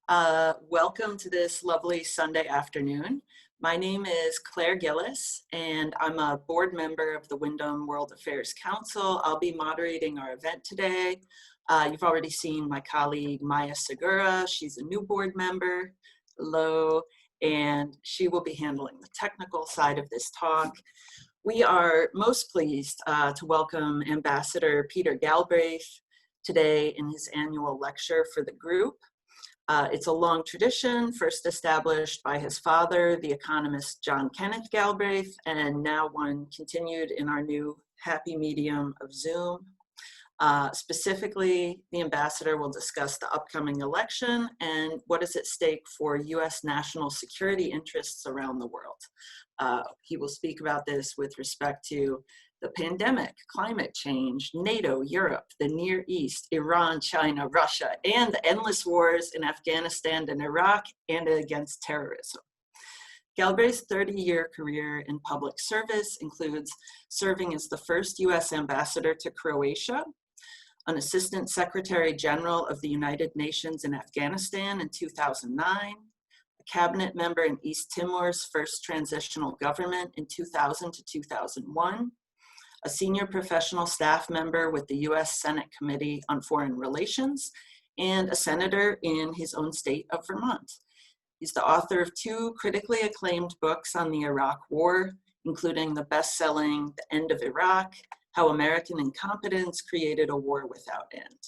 Welcome to this lovely Sunday afternoon. My name is Claire Gillis, and I'm a board member of the Wyndham World Affairs Council. I'll be moderating our event today. You've already seen my colleague Maya Segura. She's a new board member. Hello, and she will be handling the technical side of this talk. We are most pleased to welcome Ambassador Peter Galbraith today in his annual lecture for the group. It's a long tradition, first established by his father, the economist John Kenneth Galbraith, and now one continued in our new happy medium of Zoom. Specifically, the ambassador will discuss the upcoming election and what is at stake for US national security interests around the world. He will speak about this with respect to the pandemic, climate change, NATO, Europe, the Near East, Iran, China, Russia, and the endless wars in Afghanistan and Iraq and against terrorism. Galbraith's 30-year career in public service includes serving as the first US ambassador to Croatia, an assistant secretary general of the United Nations in Afghanistan in 2009, a cabinet member in East Timor's first transitional government in 2000 to 2001, a senior professional staff member with the US Senate Committee on Foreign Relations, and a senator in his own state of Vermont. He's the author of 2 critically acclaimed books on the Iraq War, including the best-selling The End of Iraq, How American Incompetence Created a War Without End.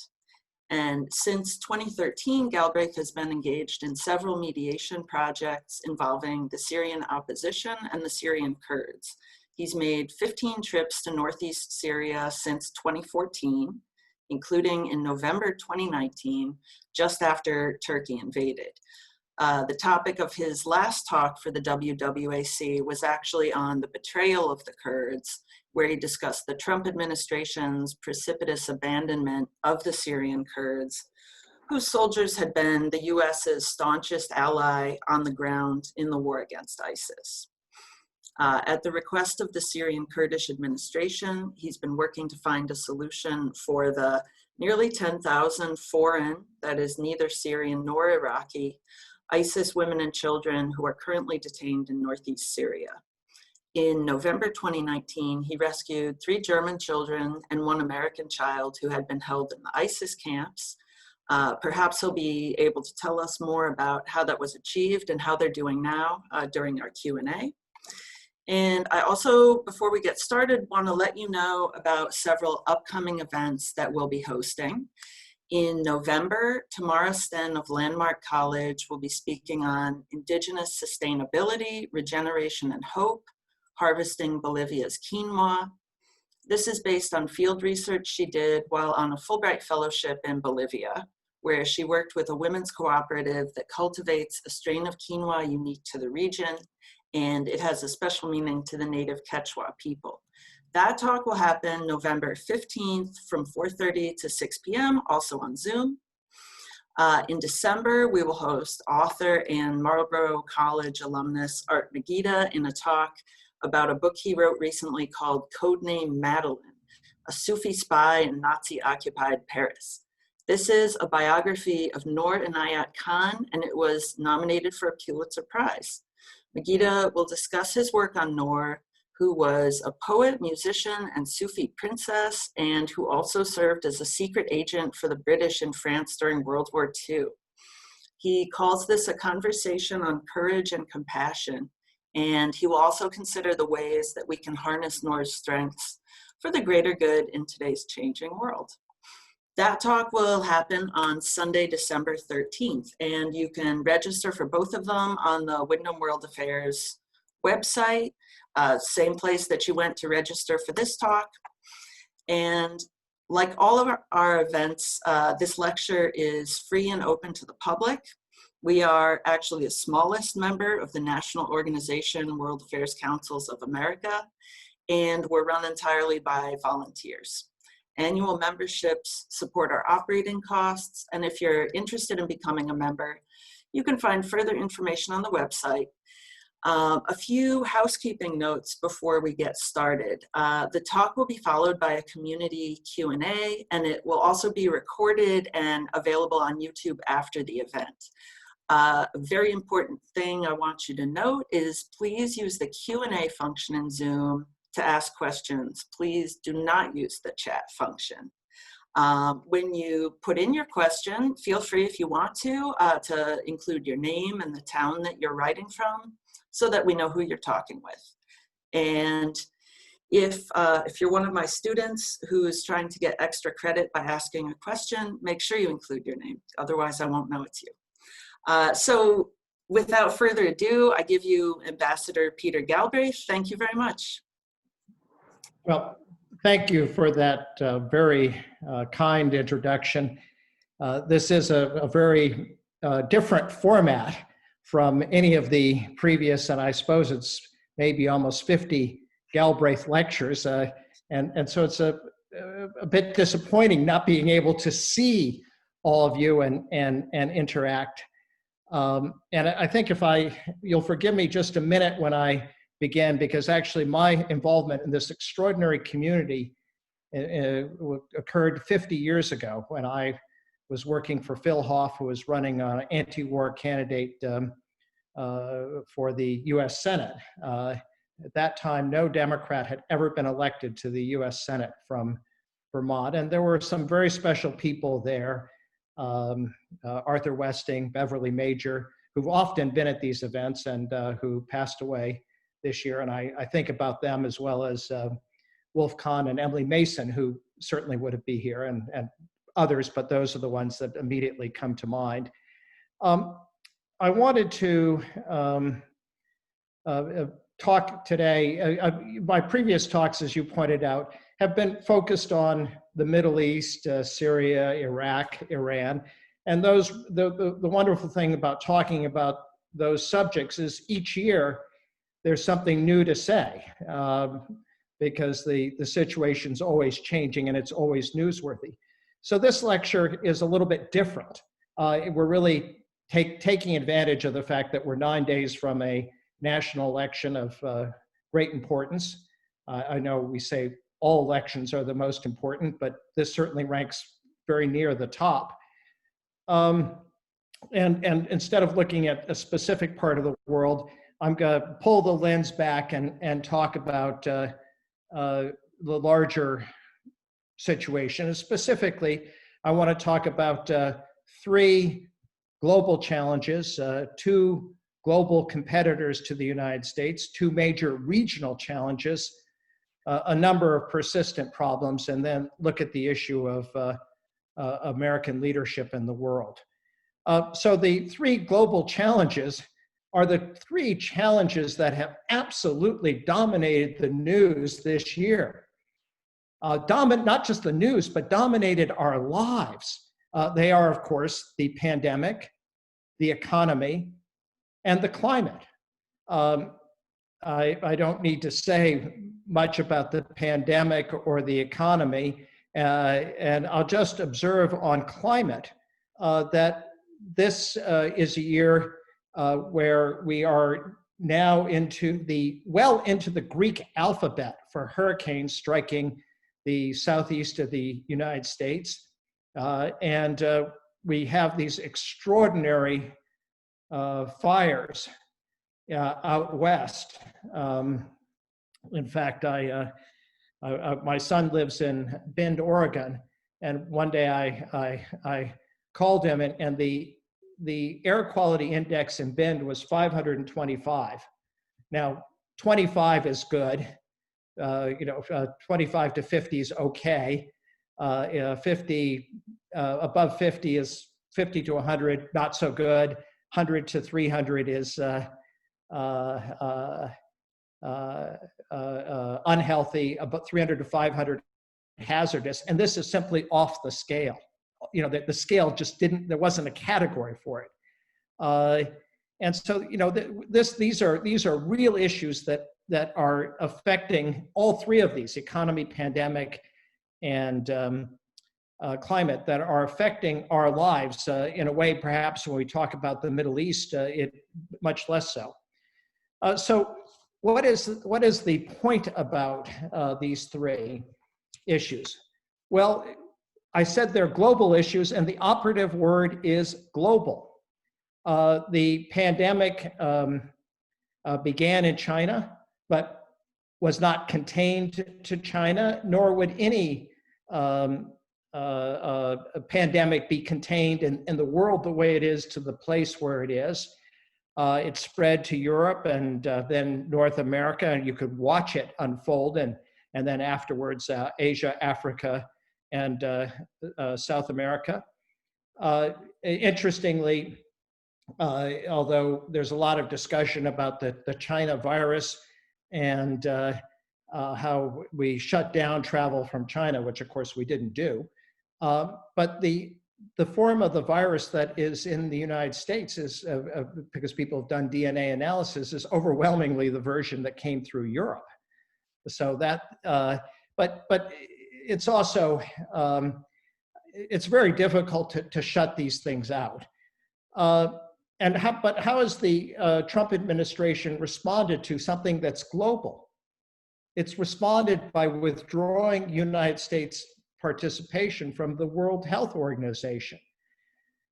And since 2013, Galbraith has been engaged in several mediation projects involving the Syrian opposition and the Syrian Kurds. He's made 15 trips to Northeast Syria since 2014, including in November 2019, just after Turkey invaded. The topic of his last talk for the WWAC was actually on the betrayal of the Kurds, where he discussed the Trump administration's precipitous abandonment of the Syrian Kurds, whose soldiers had been the US's staunchest ally on the ground in the war against ISIS. At the request of the Syrian Kurdish administration, he's been working to find a solution for the nearly 10,000 foreign, that is neither Syrian nor Iraqi, ISIS women and children who are currently detained in Northeast Syria. In November 2019, he rescued 3 German children and 1 American child who had been held in the ISIS camps. Perhaps he'll be able to tell us more about how that was achieved and how they're doing now during our Q&A. And I also, before we get started, want to let you know about several upcoming events that we'll be hosting. In November, Tamara Sten of Landmark College will be speaking on Indigenous Sustainability, Regeneration and Hope, Harvesting Bolivia's Quinoa. This is based on field research she did while on a Fulbright Fellowship in Bolivia, where she worked with a women's cooperative that cultivates a strain of quinoa unique to the region, and it has a special meaning to the native Quechua people. That talk will happen November 15th from 4:30 to 6 p.m., also on Zoom. In December, we will host author and Marlborough College alumnus Art Megiddo in a talk about a book he wrote recently called Codename Madeline, a Sufi spy in Nazi-occupied Paris. This is a biography of Noor Inayat Khan, and it was nominated for a Pulitzer Prize. Megiddo will discuss his work on Noor, who was a poet, musician, and Sufi princess, and who also served as a secret agent for the British in France during World War II. He calls this a conversation on courage and compassion, and he will also consider the ways that we can harness Noor's strengths for the greater good in today's changing world. That talk will happen on Sunday, December 13th, and you can register for both of them on the Wyndham World Affairs website, same place that you went to register for this talk. And like all of our events, this lecture is free and open to the public. We are actually the smallest member of the National Organization World Affairs Councils of America, and we're run entirely by volunteers. Annual memberships support our operating costs, and if you're interested in becoming a member, you can find further information on the website. A few housekeeping notes before we get started. The talk will be followed by a community Q&A, and it will also be recorded and available on YouTube after the event. A very important thing I want you to note is please use the Q&A function in Zoom to ask questions. Please do not use the chat function. When you put in your question, feel free if you want to include your name and the town that you're writing from so that we know who you're talking with. And if you're one of my students who is trying to get extra credit by asking a question, make sure you include your name. Otherwise, I won't know it's you. So without further ado, I give you Ambassador Peter Galbraith. Thank you very much. Well, thank you for that very kind introduction. This is a very different format from any of the previous, and I suppose it's maybe almost 50 Galbraith lectures. And so it's a bit disappointing not being able to see all of you and interact. And I think you'll forgive me just a minute when I begin, because actually my involvement in this extraordinary community occurred 50 years ago when I was working for Phil Hoff, who was running an anti-war candidate for the US Senate. At that time, no Democrat had ever been elected to the US Senate from Vermont, and there were some very special people there. Arthur Westing, Beverly Major, who've often been at these events and who passed away this year. And I think about them as well as Wolf Kahn and Emily Mason, who certainly would be here, and others, but those are the ones that immediately come to mind. I wanted to talk today. My previous talks, as you pointed out, have been focused on the Middle East, Syria, Iraq, Iran. And the wonderful thing about talking about those subjects is each year there's something new to say, because the situation's always changing and it's always newsworthy. So this lecture is a little bit different. We're really taking advantage of the fact that we're 9 days from a national election of great importance. I know we say all elections are the most important, but this certainly ranks very near the top. And instead of looking at a specific part of the world, I'm going to pull the lens back and talk about the larger situation. And specifically, I want to talk about 3 global challenges, 2 global competitors to the United States, 2 major regional challenges, a number of persistent problems, and then look at the issue of American leadership in the world. So the 3 global challenges are the 3 challenges that have absolutely dominated the news this year. Not just the news, but dominated our lives. They are, of course, the pandemic, the economy, and the climate. I don't need to say much about the pandemic or the economy, and I'll just observe on climate that this is a year where we are now into the Greek alphabet for hurricanes striking the southeast of the United States. And we have these extraordinary fires out west. In fact, my son lives in Bend, Oregon, and one day I called him, and the air quality index in Bend was 525. Now, 25 is good. 25 to 50 is okay. 50 above 50 is 50 to 100, not so good. 100 to 300 is unhealthy. About 300 to 500 hazardous, and this is simply off the scale. The scale just there wasn't a category for it. And so, these are real issues that are affecting all 3 of these: economy, pandemic, and climate, that are affecting our lives in a way, perhaps when we talk about the Middle East, it much less so. So what is the point about these three issues? Well, I said they're global issues, and the operative word is global. The pandemic began in China, but was not contained to China, nor would any pandemic be contained in the world the way it is to the place where it is. It spread to Europe and then North America, and you could watch it unfold, and then afterwards Asia, Africa, and South America. Interestingly, although there's a lot of discussion about the China virus and how we shut down travel from China, which of course we didn't do, but the form of the virus that is in the United States is, because people have done DNA analysis, is overwhelmingly the version that came through Europe. So that, but it's also, it's very difficult to shut these things out. But how has the Trump administration responded to something that's global? It's responded by withdrawing United States participation from the World Health Organization.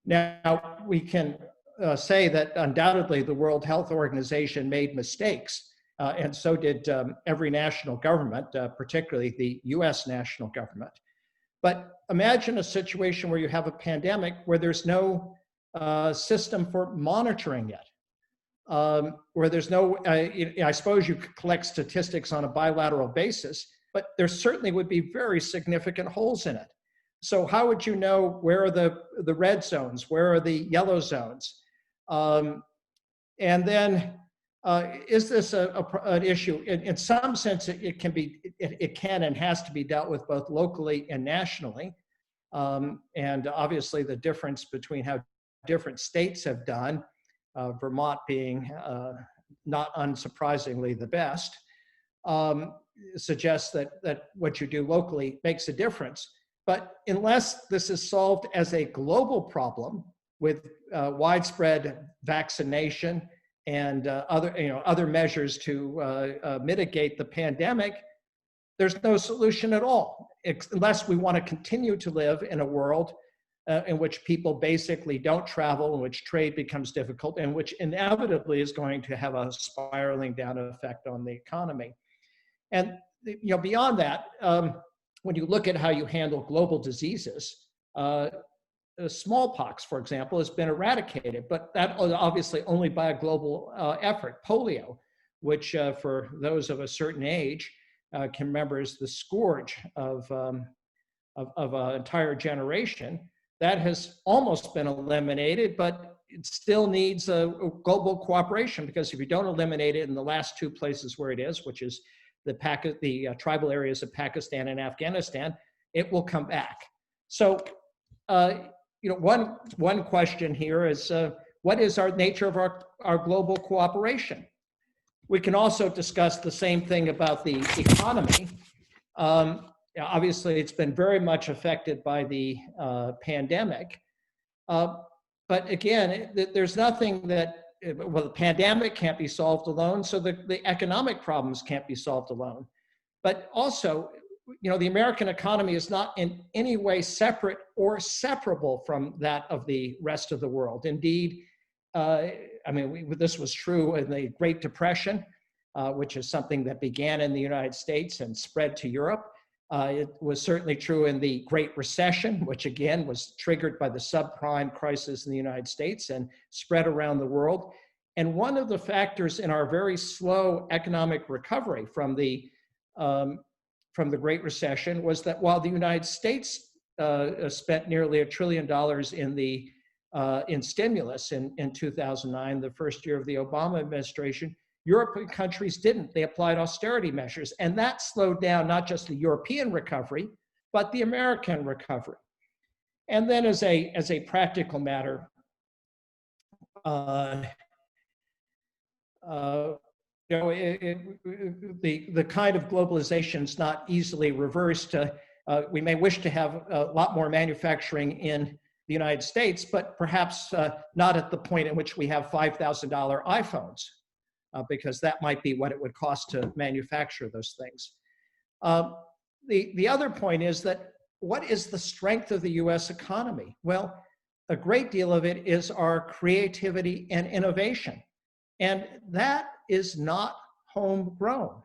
Now, we can say that undoubtedly the World Health Organization made mistakes, and so did every national government, particularly the US national government. But imagine a situation where you have a pandemic where there's no system for monitoring it, where there's no, I suppose you could collect statistics on a bilateral basis, but there certainly would be very significant holes in it. So how would you know where are the red zones, where are the yellow zones? And then is this an issue? In some sense, it can and has to be dealt with both locally and nationally. And obviously the difference between how different states have done, Vermont being not unsurprisingly the best, suggests that what you do locally makes a difference. But unless this is solved as a global problem with widespread vaccination and other measures to mitigate the pandemic, there's no solution at all, unless we want to continue to live in a world in which people basically don't travel, in which trade becomes difficult, and which inevitably is going to have a spiraling down effect on the economy. And beyond that, when you look at how you handle global diseases, smallpox, for example, has been eradicated, but that obviously only by a global effort. Polio, which for those of a certain age can remember is the scourge of an entire generation, that has almost been eliminated, but it still needs a global cooperation, because if you don't eliminate it in the last two places where it is, which is the tribal areas of Pakistan and Afghanistan, it will come back. So, one question here is, what is our nature of our global cooperation? We can also discuss the same thing about the economy. Obviously, it's been very much affected by the pandemic. But again, there's nothing that, well, the pandemic can't be solved alone, so the economic problems can't be solved alone. But also, the American economy is not in any way separate or separable from that of the rest of the world. Indeed, this was true in the Great Depression, which is something that began in the United States and spread to Europe. It was certainly true in the Great Recession, which again was triggered by the subprime crisis in the United States and spread around the world. And one of the factors in our very slow economic recovery from the Great Recession was that while the United States spent nearly $1 trillion in stimulus in 2009, the first year of the Obama administration, European countries didn't. They applied austerity measures, and that slowed down not just the European recovery, but the American recovery. And then as a practical matter, the kind of globalization is not easily reversed. We may wish to have a lot more manufacturing in the United States, but perhaps not at the point at which we have $5,000 iPhones. because that might be what it would cost to manufacture those things. The other point is that what is the strength of the US economy? Well, a great deal of it is our creativity and innovation. And that is not homegrown.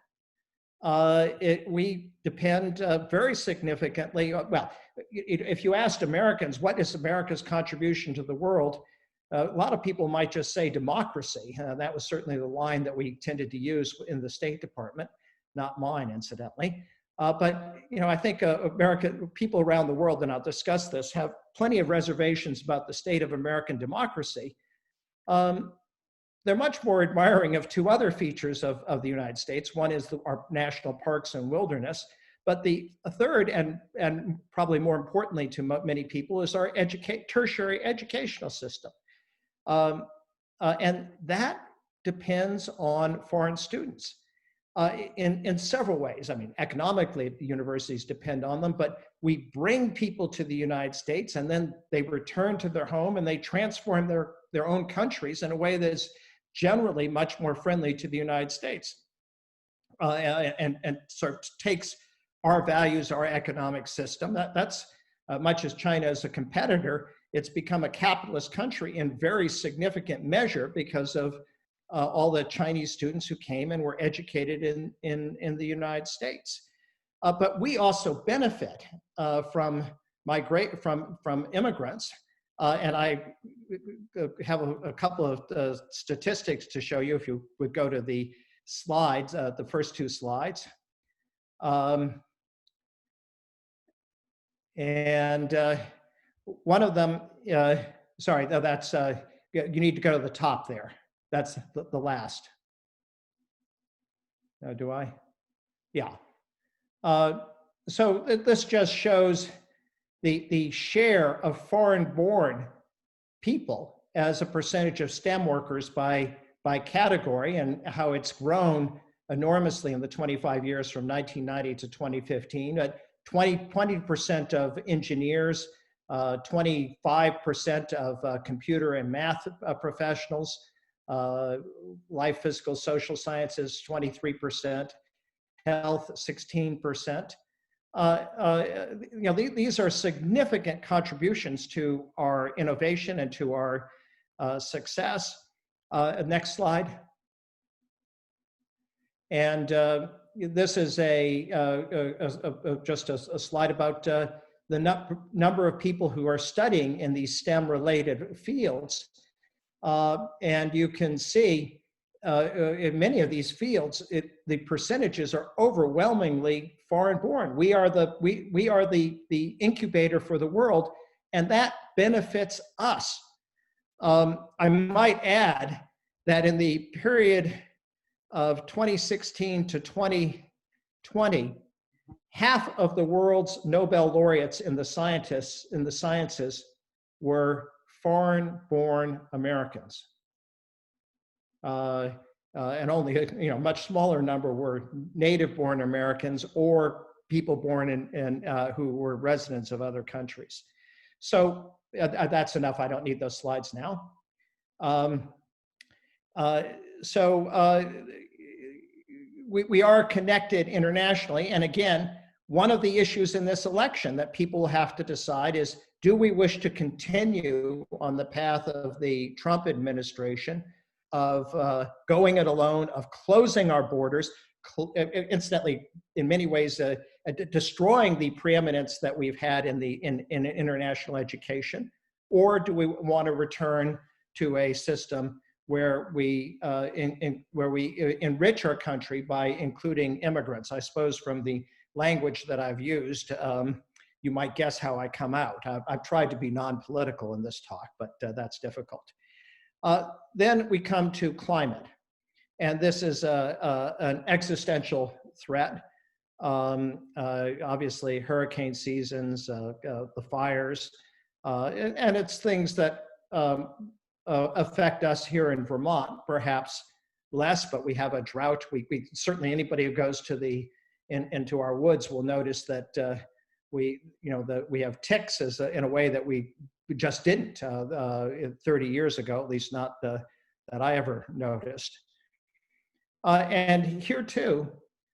We depend very significantly, well, if you asked Americans, what is America's contribution to the world? A lot of people might just say democracy. That was certainly the line that we tended to use in the State Department, not mine, incidentally. But I think people around the world, and I'll discuss this, have plenty of reservations about the state of American democracy. They're much more admiring of two other features of the United States. One is our national parks and wilderness, but the third, and probably more importantly to many people, is our tertiary educational system. And that depends on foreign students in several ways. I mean, economically, the universities depend on them, but we bring people to the United States and then they return to their home and they transform their own countries in a way that is generally much more friendly to the United States and sort of takes our values, our economic system. That's much as China is a competitor, it's become a capitalist country in very significant measure because of all the Chinese students who came and were educated in the United States. But we also benefit from immigrants. And I have a couple of statistics to show you if you would go to the slides, the first two slides. One of them, sorry, that's, you need to go to the top there. That's the last. Do I? Yeah. So this just shows the share of foreign-born people as a percentage of STEM workers by category and how it's grown enormously in the 25 years from 1990 to 2015. 20% of engineers, 25% of computer and math professionals, life, physical, social sciences, 23%, health, 16%. These are significant contributions to our innovation and to our success. Next slide. And this is just a slide about the number of people who are studying in these STEM-related fields. And you can see in many of these fields, the percentages are overwhelmingly foreign-born. We are the incubator for the world, and that benefits us. I might add that in the period of 2016 to 2020, half of the world's Nobel laureates in the sciences were foreign-born Americans. And only a much smaller number were native-born Americans or people born in who were residents of other countries. So that's enough. I don't need those slides now. We are connected internationally. And again, one of the issues in this election that people have to decide is, do we wish to continue on the path of the Trump administration of going it alone, of closing our borders, incidentally, in many ways, destroying the preeminence that we've had in international education? Or do we want to return to a system where we enrich our country by including immigrants? I suppose from the language that I've used, you might guess how I come out. I've tried to be non-political in this talk, but that's difficult. Then we come to climate. And this is an existential threat. Obviously, hurricane seasons, the fires, and it's things that affect us here in Vermont, perhaps less, but we have a drought. We certainly, anybody who goes to into our woods will notice that we have ticks in a way that we just didn't 30 years ago, at least not that I ever noticed. And here too,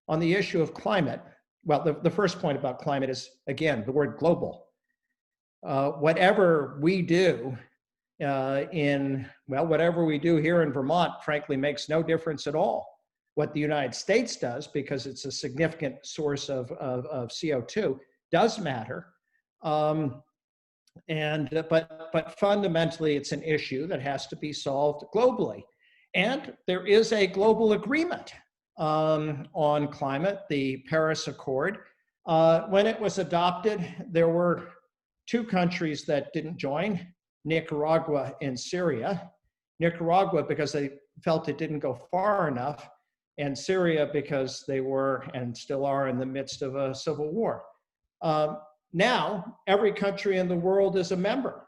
on the issue of climate, well, the first point about climate is, again, the word global. Whatever we do whatever we do here in Vermont, frankly, makes no difference at all. What the United States does, because it's a significant source of CO2, does matter. But fundamentally, it's an issue that has to be solved globally. And there is a global agreement on climate, the Paris Accord. When it was adopted, there were two countries that didn't join, Nicaragua and Syria. Nicaragua because they felt it didn't go far enough, and Syria because they were and still are in the midst of a civil war. Now, every country in the world is a member.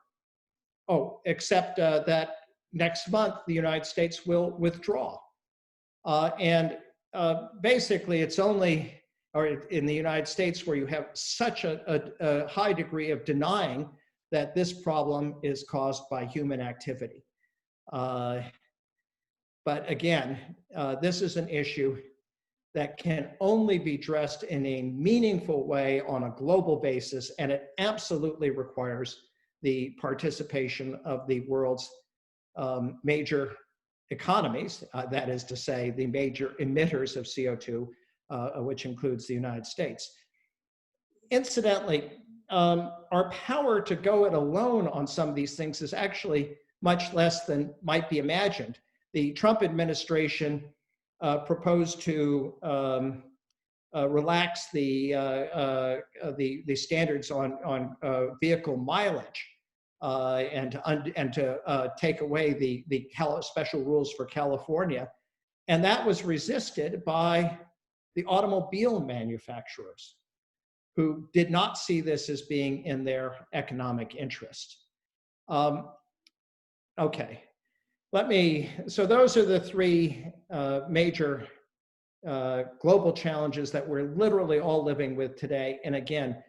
Oh, except that next month, the United States will withdraw. Basically, it's only in the United States where you have such a high degree of denying that this problem is caused by human activity. But again, this is an issue that can only be addressed in a meaningful way on a global basis, and it absolutely requires the participation of the world's major economies, that is to say, the major emitters of CO2, which includes the United States. Incidentally, our power to go it alone on some of these things is actually much less than might be imagined. The Trump administration proposed to relax the standards on vehicle mileage and to take away the special rules for California. And that was resisted by the automobile manufacturers, who did not see this as being in their economic interest. Okay, so those are the three major global challenges that we're literally all living with today. And again,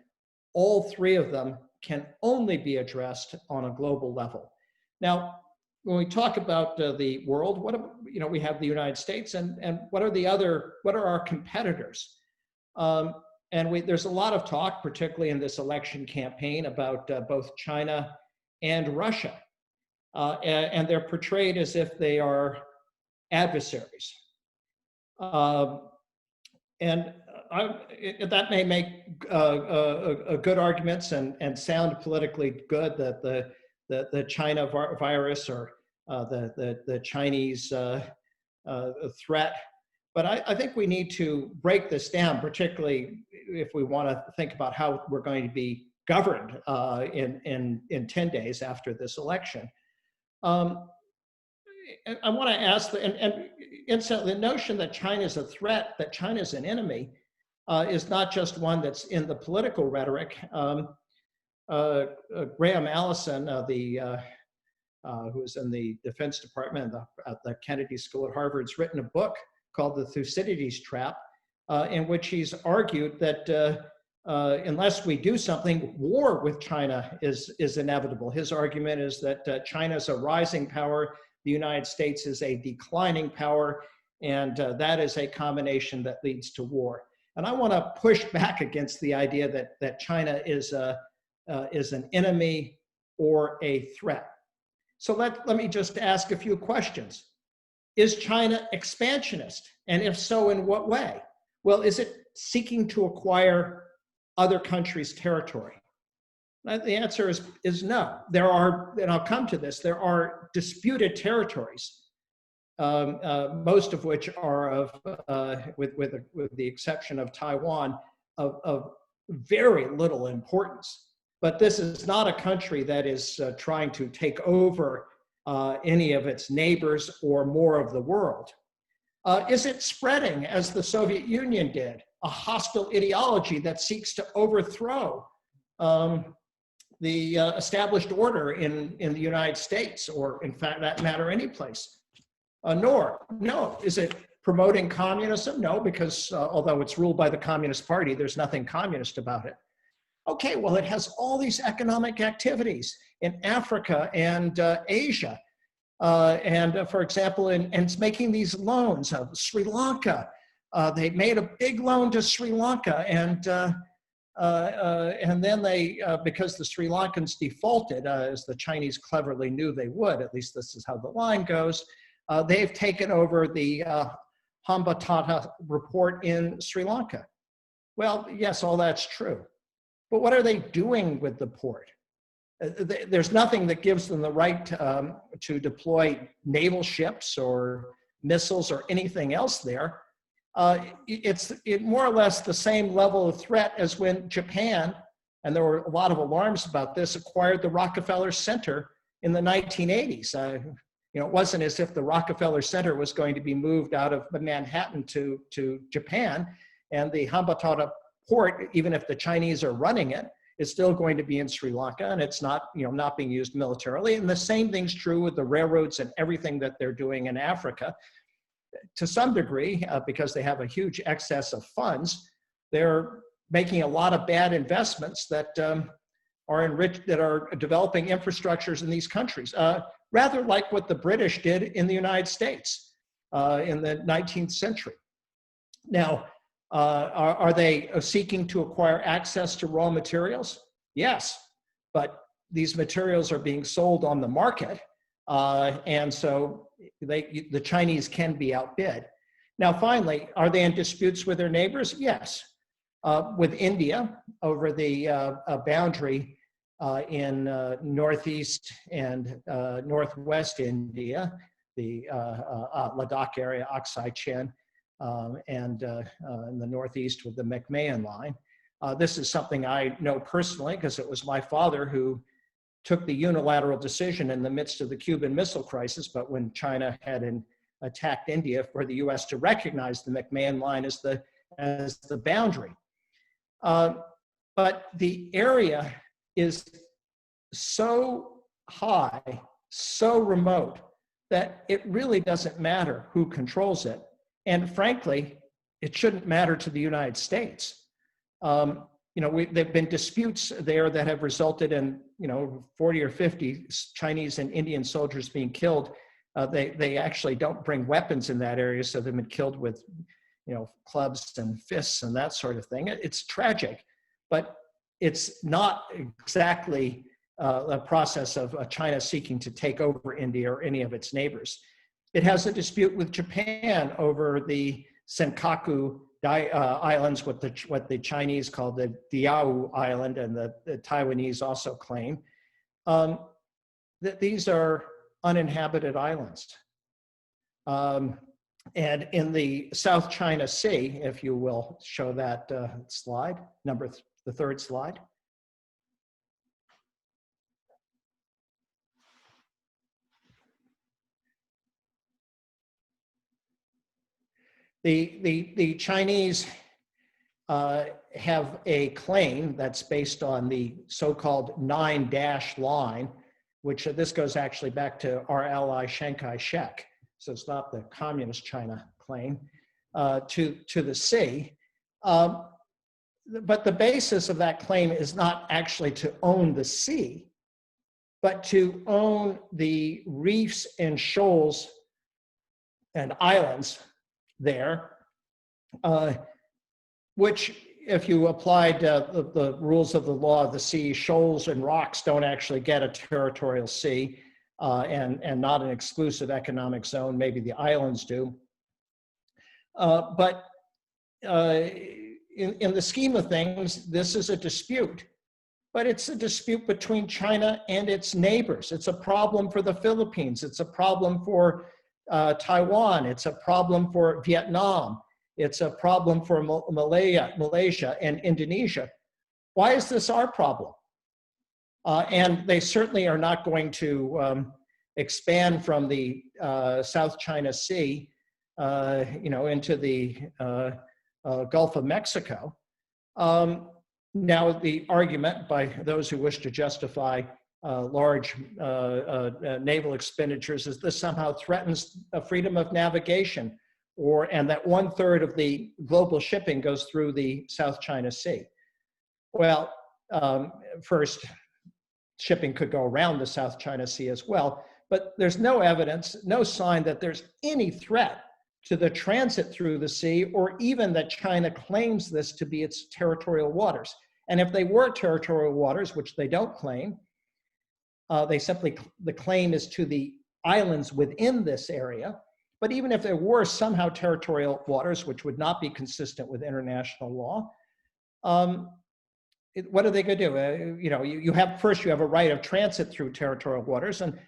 all three of them can only be addressed on a global level. Now, when we talk about the world, we have the United States, and what are our competitors? There's a lot of talk, particularly in this election campaign, about both China and Russia. And they're portrayed as if they are adversaries. That may make good arguments and sound politically good, that the China virus or the Chinese threat. But I think we need to break this down, particularly if we want to think about how we're going to be governed in 10 days after this election. I want to ask, and incidentally, the notion that China is a threat, that China is an enemy, is not just one that's in the political rhetoric. Graham Allison, who's in the Defense Department at the Kennedy School at Harvard, has written a book called The Thucydides Trap, in which he's argued that unless we do something, war with China is inevitable. His argument is that China is a rising power, the United States is a declining power, and that is a combination that leads to war. And I want to push back against the idea that China is an enemy or a threat. So let me just ask a few questions. Is China expansionist? And if so, in what way? Well, is it seeking to acquire other countries' territory? The answer is no. There are, and I'll come to this, there are disputed territories, most of which are with the exception of Taiwan, of very little importance. But this is not a country that is trying to take over any of its neighbors or more of the world. Is it spreading, as the Soviet Union did, a hostile ideology that seeks to overthrow the established order in the United States, or in fact, that matter, any place? No. Is it promoting communism? No, because although it's ruled by the Communist Party, there's nothing communist about it. Okay, well, it has all these economic activities in Africa and Asia. For example, and it's making these loans of Sri Lanka. They made a big loan to Sri Lanka, and then they, because the Sri Lankans defaulted, as the Chinese cleverly knew they would, at least this is how the line goes, they've taken over the Hambantota report in Sri Lanka. Well, yes, all that's true. But what are they doing with the port? There's nothing that gives them the right to deploy naval ships or missiles or anything else there. It's more or less the same level of threat as when Japan, and there were a lot of alarms about this, acquired the Rockefeller Center in the 1980s. You know, it wasn't as if the Rockefeller Center was going to be moved out of Manhattan to Japan, and the Hambantota port, even if the Chinese are running it, is still going to be in Sri Lanka, and it's not, you know, not being used militarily. And the same thing's true with the railroads and everything that they're doing in Africa. To some degree, because they have a huge excess of funds, they're making a lot of bad investments that are developing infrastructures in these countries, rather like what the British did in the United States in the 19th century. Now, are they seeking to acquire access to raw materials? Yes, but these materials are being sold on the market, and so the Chinese can be outbid. Now, finally, are they in disputes with their neighbors? Yes. With India over the boundary in northeast and northwest India, the Ladakh area, Aksai Chin, and in the northeast with the McMahon line. This is something I know personally because it was my father who took the unilateral decision in the midst of the Cuban Missile Crisis, but when China had attacked India, for the US to recognize the McMahon line as the boundary. But the area is so high, so remote, that it really doesn't matter who controls it. And frankly, it shouldn't matter to the United States. You know, there've been disputes there that have resulted in, 40 or 50 Chinese and Indian soldiers being killed. They actually don't bring weapons in that area, so they've been killed with, clubs and fists and that sort of thing. It's tragic, but it's not exactly a process of China seeking to take over India or any of its neighbors. It has a dispute with Japan over the Senkaku islands, what the Chinese call the Diaoyu Island, and the Taiwanese also claim that these are uninhabited islands. And in the South China Sea, if you will show that slide, the third slide. The Chinese have a claim that's based on the so-called 9-dash line, which this goes actually back to our ally Chiang Kai-shek, so it's not the communist China claim, to the sea. But the basis of that claim is not actually to own the sea, but to own the reefs and shoals and islands there, which, if you applied the rules of the law of the sea, shoals and rocks don't actually get a territorial sea and not an exclusive economic zone. Maybe the islands do. But in the scheme of things, this is a dispute. But it's a dispute between China and its neighbors. It's a problem for the Philippines. It's a problem for Taiwan. It's a problem for Vietnam. It's a problem for Malaysia and Indonesia. Why is this our problem? And they certainly are not going to expand from the South China Sea, into the Gulf of Mexico. Now, the argument by those who wish to justify large naval expenditures is this somehow threatens freedom of navigation, and that 1/3 of the global shipping goes through the South China Sea. Well, first, shipping could go around the South China Sea as well, but there's no evidence, no sign that there's any threat to the transit through the sea, or even that China claims this to be its territorial waters. And if they were territorial waters, which they don't claim, the claim is to the islands within this area. But even if there were somehow territorial waters, which would not be consistent with international law, what are they going to do? You have a right of transit through territorial waters, and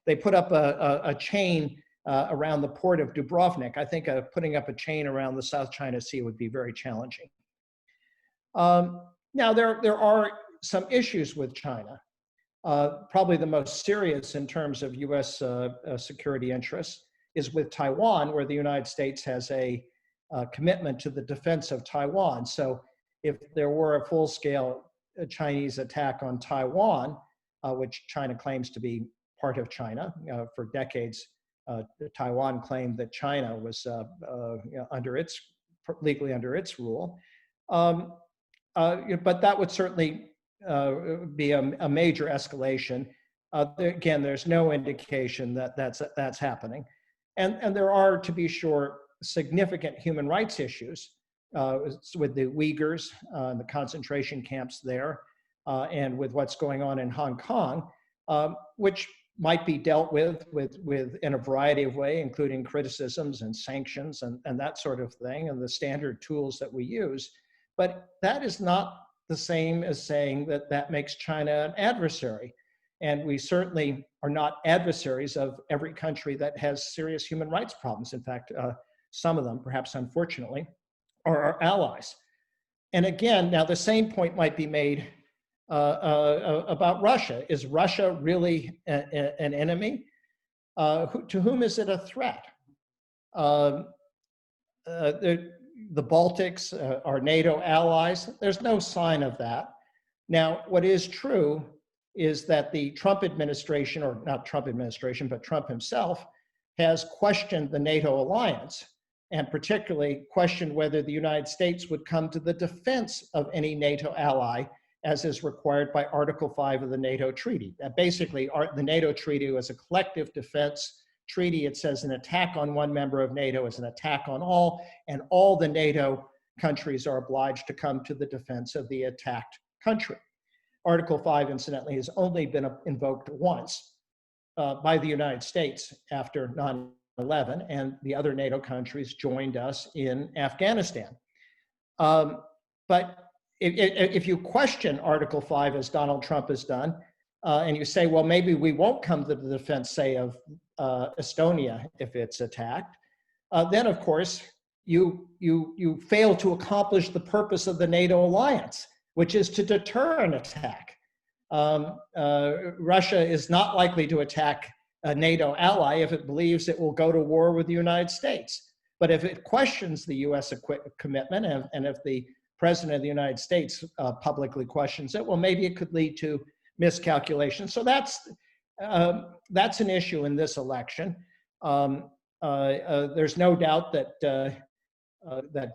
they put up a chain around the port of Dubrovnik. I think putting up a chain around the South China Sea would be very challenging. Now, there are some issues with China. Probably the most serious in terms of U.S. Security interests is with Taiwan, where the United States has a commitment to the defense of Taiwan. So if there were a full-scale Chinese attack on Taiwan, which China claims to be part of China, for decades, Taiwan claimed that China was legally under its rule. But that would certainly be a major escalation. Again, there's no indication that that's happening. And there are, to be sure, significant human rights issues with the Uyghurs and the concentration camps there, and with what's going on in Hong Kong, which might be dealt with in a variety of ways, including criticisms and sanctions and that sort of thing, and the standard tools that we use. But that is not the same as saying that makes China an adversary. And we certainly are not adversaries of every country that has serious human rights problems. In fact, some of them, perhaps unfortunately, are our allies. And again, now the same point might be made about Russia. Is Russia really an enemy? To whom is it a threat? The Baltics are NATO allies. There's no sign of that. Now, what is true is that the Trump administration, or not Trump administration, but Trump himself, has questioned the NATO alliance, and particularly questioned whether the United States would come to the defense of any NATO ally, as is required by Article 5 of the NATO treaty. Basically, the NATO treaty is a collective defense treaty. It says an attack on one member of NATO is an attack on all, and all the NATO countries are obliged to come to the defense of the attacked country. Article 5, incidentally, has only been invoked once by the United States after 9/11, and the other NATO countries joined us in Afghanistan. But if you question Article 5, as Donald Trump has done, and you say, well, maybe we won't come to the defense, say, of Estonia if it's attacked, then of course you fail to accomplish the purpose of the NATO alliance, which is to deter an attack. Russia is not likely to attack a NATO ally if it believes it will go to war with the United States. But if it questions the US commitment, and if the President of the United States publicly questions it, well, maybe it could lead to miscalculation. So that's an issue in this election. There's no doubt that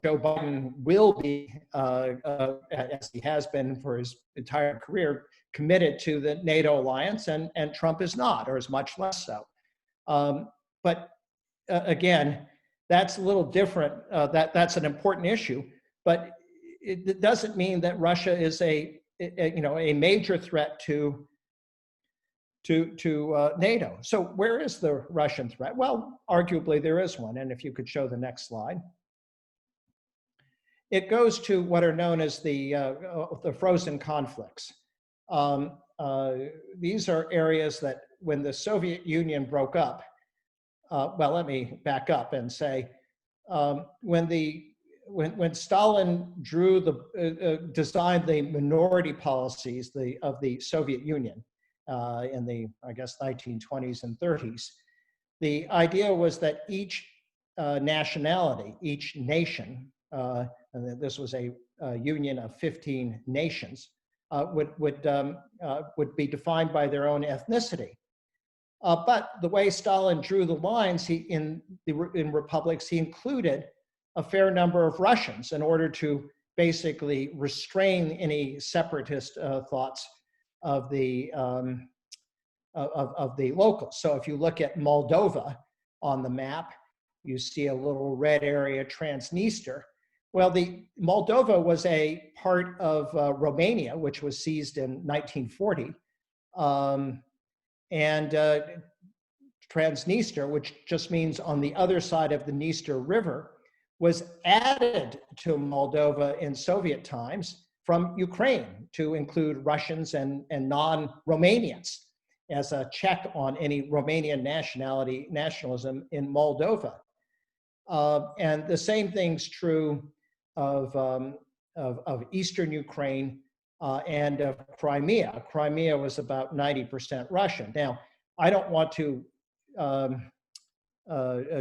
Joe Biden will be, as he has been for his entire career, committed to the NATO alliance, and Trump is not, or is much less so. But again, that's a little different. That's an important issue, but it doesn't mean that Russia is a major threat to NATO. So where is the Russian threat? Well, arguably there is one, and if you could show the next slide. It goes to what are known as the frozen conflicts. These are areas that when the Soviet Union broke up, well, let me back up and say, when Stalin drew designed the minority policies of the Soviet Union in the, I guess, 1920s and 30s, the idea was that each nationality, each nation, and this was a union of 15 nations, would be defined by their own ethnicity. But the way Stalin drew the lines, in republics, he included a fair number of Russians in order to basically restrain any separatist thoughts of the of the locals. So if you look at Moldova on the map, you see a little red area, Transnistria. Well, the Moldova was a part of Romania, which was seized in 1940. Transnistria, which just means on the other side of the Dniester River, was added to Moldova in Soviet times from Ukraine to include Russians and non-Romanians as a check on any Romanian nationalism in Moldova. And the same thing's true of Eastern Ukraine and of Crimea. Crimea was about 90% Russian. Now, I don't want to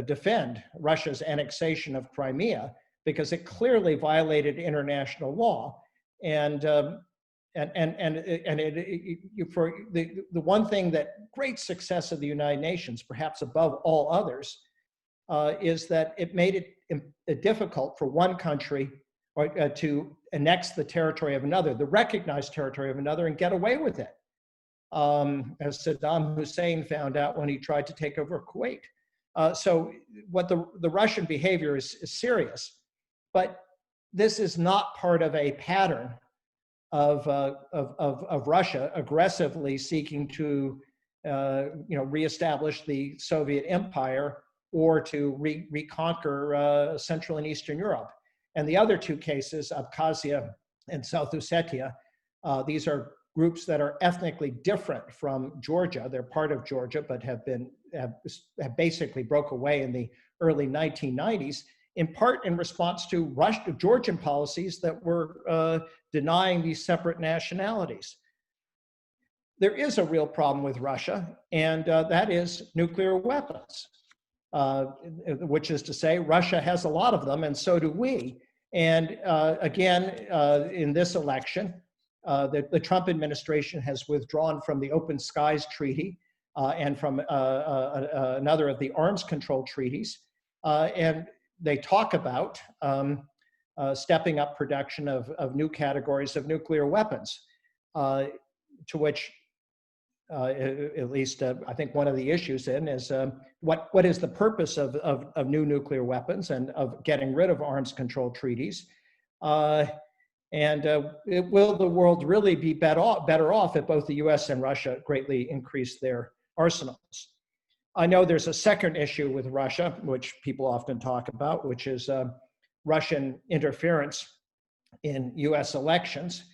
defend Russia's annexation of Crimea because it clearly violated international law. And the one thing that great success of the United Nations, perhaps above all others, is that it made it difficult for one country to annex the territory of another, the recognized territory of another, and get away with it. As Saddam Hussein found out when he tried to take over Kuwait. So what the Russian behavior is serious, but this is not part of a pattern of Russia aggressively seeking to reestablish the Soviet Empire or to reconquer Central and Eastern Europe. And the other two cases, Abkhazia and South Ossetia, these are groups that are ethnically different from Georgia. They're part of Georgia, but have basically broke away in the early 1990s, in part in response to Georgian policies that were denying these separate nationalities. There is a real problem with Russia, and that is nuclear weapons, which is to say Russia has a lot of them, and so do we. And again, in this election, the Trump administration has withdrawn from the Open Skies Treaty and from another of the arms control treaties. And they talk about stepping up production of new categories of nuclear weapons, to which at least I think one of the issues in is what is the purpose of new nuclear weapons and of getting rid of arms control treaties? Will the world really be better off if both the US and Russia greatly increase their arsenals? I know there's a second issue with Russia, which people often talk about, which is Russian interference in US elections,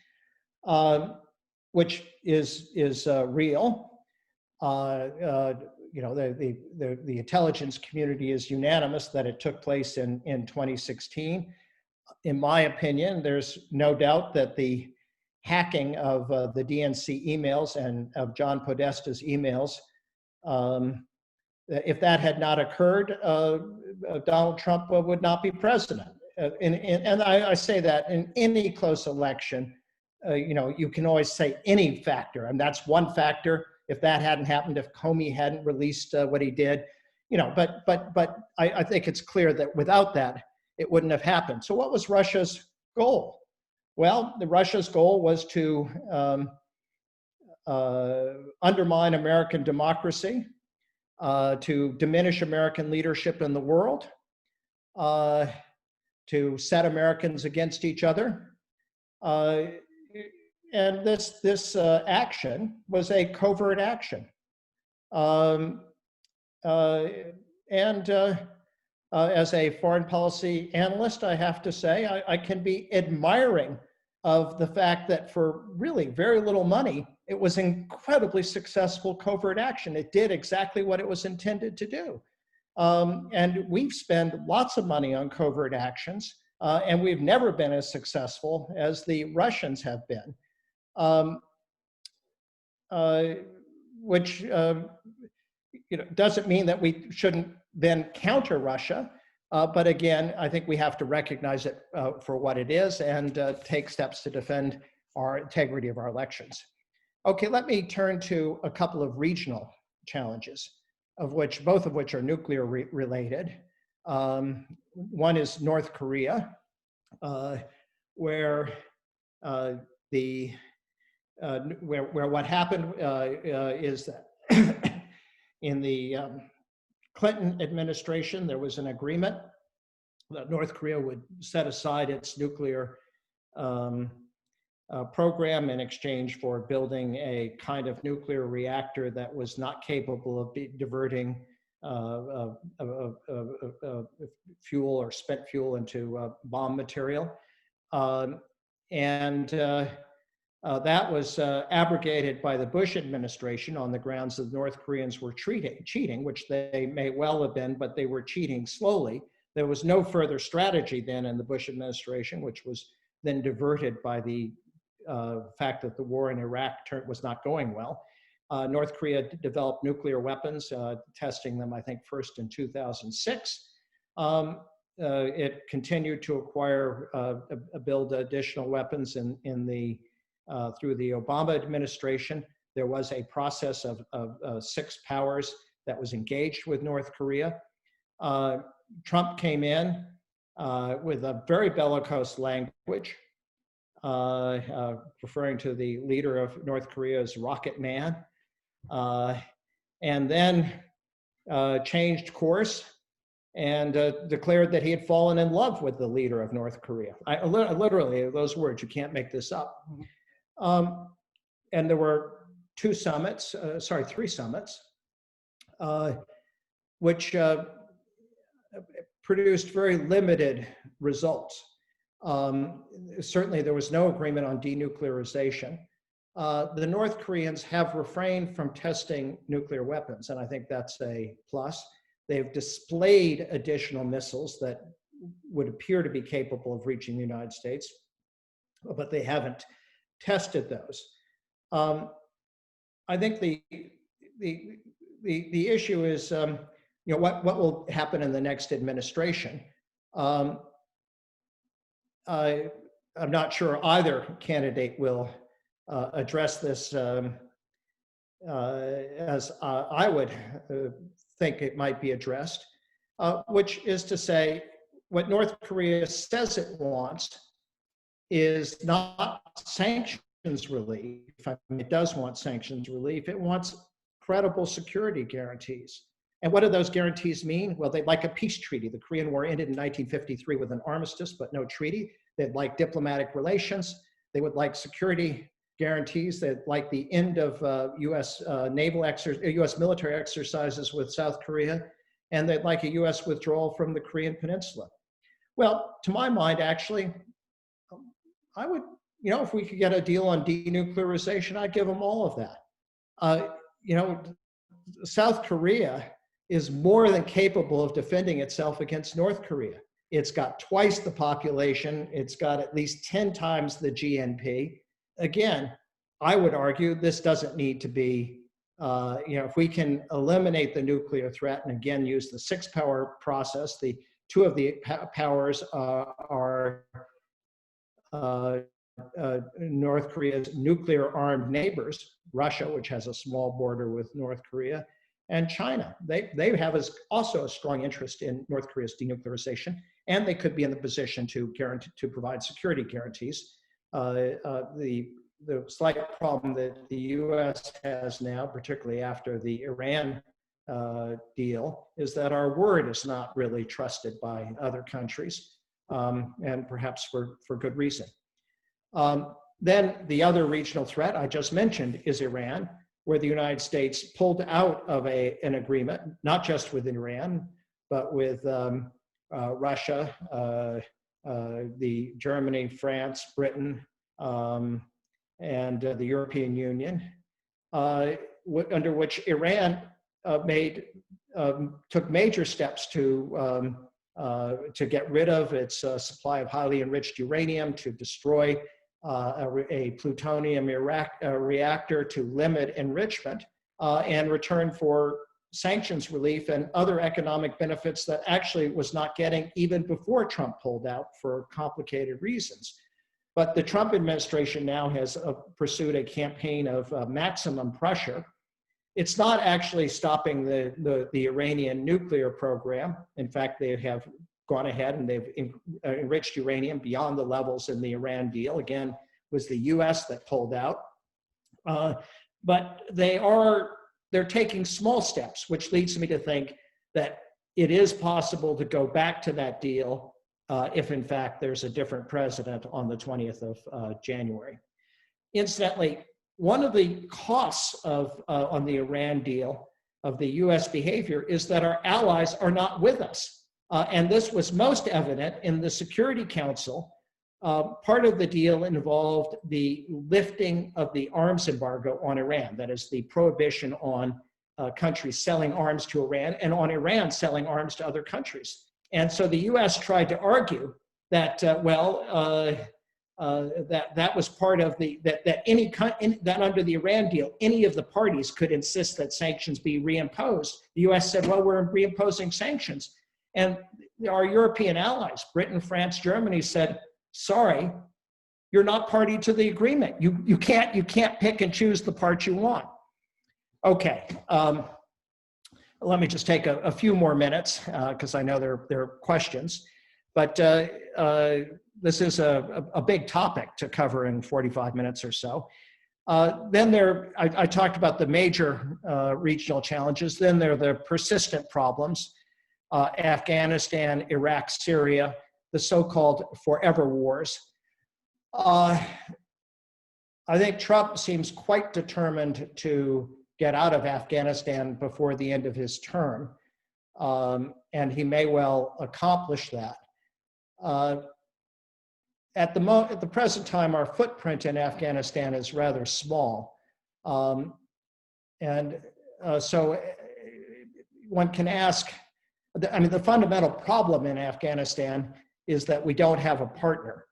which is real. The intelligence community is unanimous that it took place in 2016. In my opinion, there's no doubt that the hacking of the DNC emails and of John Podesta's emails, if that had not occurred, Donald Trump would not be president. And I say that in any close election, you can always say any factor, and that's one factor. If that hadn't happened, if Comey hadn't released what he did, but I think it's clear that without that, it wouldn't have happened. So what was Russia's goal? Well, Russia's goal was to undermine American democracy, to diminish American leadership in the world, to set Americans against each other. And this action was a covert action. As a foreign policy analyst, I have to say, I can be admiring of the fact that for really very little money, it was incredibly successful covert action. It did exactly what it was intended to do. And we've spent lots of money on covert actions, and we've never been as successful as the Russians have been, which doesn't mean that we shouldn't then counter Russia. But again, I think we have to recognize it for what it is and take steps to defend our integrity of our elections. Okay, let me turn to a couple of regional challenges, both of which are nuclear related. One is North Korea, where what happened is that In the Clinton administration, there was an agreement that North Korea would set aside its nuclear program in exchange for building a kind of nuclear reactor that was not capable of diverting fuel or spent fuel into bomb material. That was abrogated by the Bush administration on the grounds that North Koreans were cheating, which they may well have been, but they were cheating slowly. There was no further strategy then in the Bush administration, which was then diverted by the fact that the war in Iraq was not going well. North Korea developed nuclear weapons, testing them, I think, first in 2006. It continued to acquire, build additional weapons through the Obama administration. There was a process of 6 powers that was engaged with North Korea. Trump came in with a very bellicose language, referring to the leader of North Korea as Rocket Man, and then changed course and declared that he had fallen in love with the leader of North Korea. Literally, those words, you can't make this up. And there were 3 summits, which produced very limited results. Certainly, there was no agreement on denuclearization. The North Koreans have refrained from testing nuclear weapons, and I think that's a plus. They've displayed additional missiles that would appear to be capable of reaching the United States, but they haven't tested those. I think the issue is, what will happen in the next administration. I'm not sure either candidate will address this as I would think it might be addressed, which is to say, what North Korea says it wants is not sanctions relief. I mean, it does want sanctions relief. It wants credible security guarantees. And what do those guarantees mean? Well, they'd like a peace treaty. The Korean War ended in 1953 with an armistice, but no treaty. They'd like diplomatic relations. They would like security guarantees. They'd like the end of U.S. military exercises with South Korea, and they'd like a U.S. withdrawal from the Korean Peninsula. Well, to my mind, actually, I would, if we could get a deal on denuclearization, I'd give them all of that. South Korea is more than capable of defending itself against North Korea. It's got twice the population. It's got at least 10 times the GNP. Again, I would argue this doesn't need to be, if we can eliminate the nuclear threat and again use the 6-power process, the 2 of the powers are North Korea's nuclear-armed neighbors, Russia, which has a small border with North Korea, and China. They have also a strong interest in North Korea's denuclearization, and they could be in the position to provide security guarantees. The slight problem that the U.S. has now, particularly after the Iran deal, is that our word is not really trusted by other countries, and perhaps for good reason. Then the other regional threat I just mentioned is Iran, where the United States pulled out of an agreement, not just with Iran, but with Russia, Germany, France, Britain, and the European Union, under which Iran took major steps to get rid of its supply of highly enriched uranium, to destroy a plutonium reactor, to limit enrichment, and return for sanctions relief and other economic benefits that actually was not getting even before Trump pulled out for complicated reasons. But the Trump administration now has pursued a campaign of maximum pressure. It's not actually stopping the Iranian nuclear program. In fact, they have gone ahead and they've enriched uranium beyond the levels in the Iran deal. Again, it was the US that pulled out. But they are they're taking small steps, which leads me to think that it is possible to go back to that deal if, in fact, there's a different president on the 20th of January. Incidentally, one of the costs of on the Iran deal of the US behavior is that our allies are not with us. And this was most evident in the Security Council. Part of the deal involved the lifting of the arms embargo on Iran, that is the prohibition on countries selling arms to Iran and on Iran selling arms to other countries. And so the US tried to argue that, that was part of that under the Iran deal, any of the parties could insist that sanctions be reimposed. The US said, well, we're reimposing sanctions. And our European allies, Britain, France, Germany, said, sorry, you're not party to the agreement. You can't pick and choose the part you want. Okay, let me just take a few more minutes because I know there are questions. But this is a big topic to cover in 45 minutes or so. Then I talked about the major regional challenges. Then there are the persistent problems, Afghanistan, Iraq, Syria, the so-called forever wars. I think Trump seems quite determined to get out of Afghanistan before the end of his term, and he may well accomplish that. At the present time, our footprint in Afghanistan is rather small. So one can ask, I mean, the fundamental problem in Afghanistan is that we don't have a partner,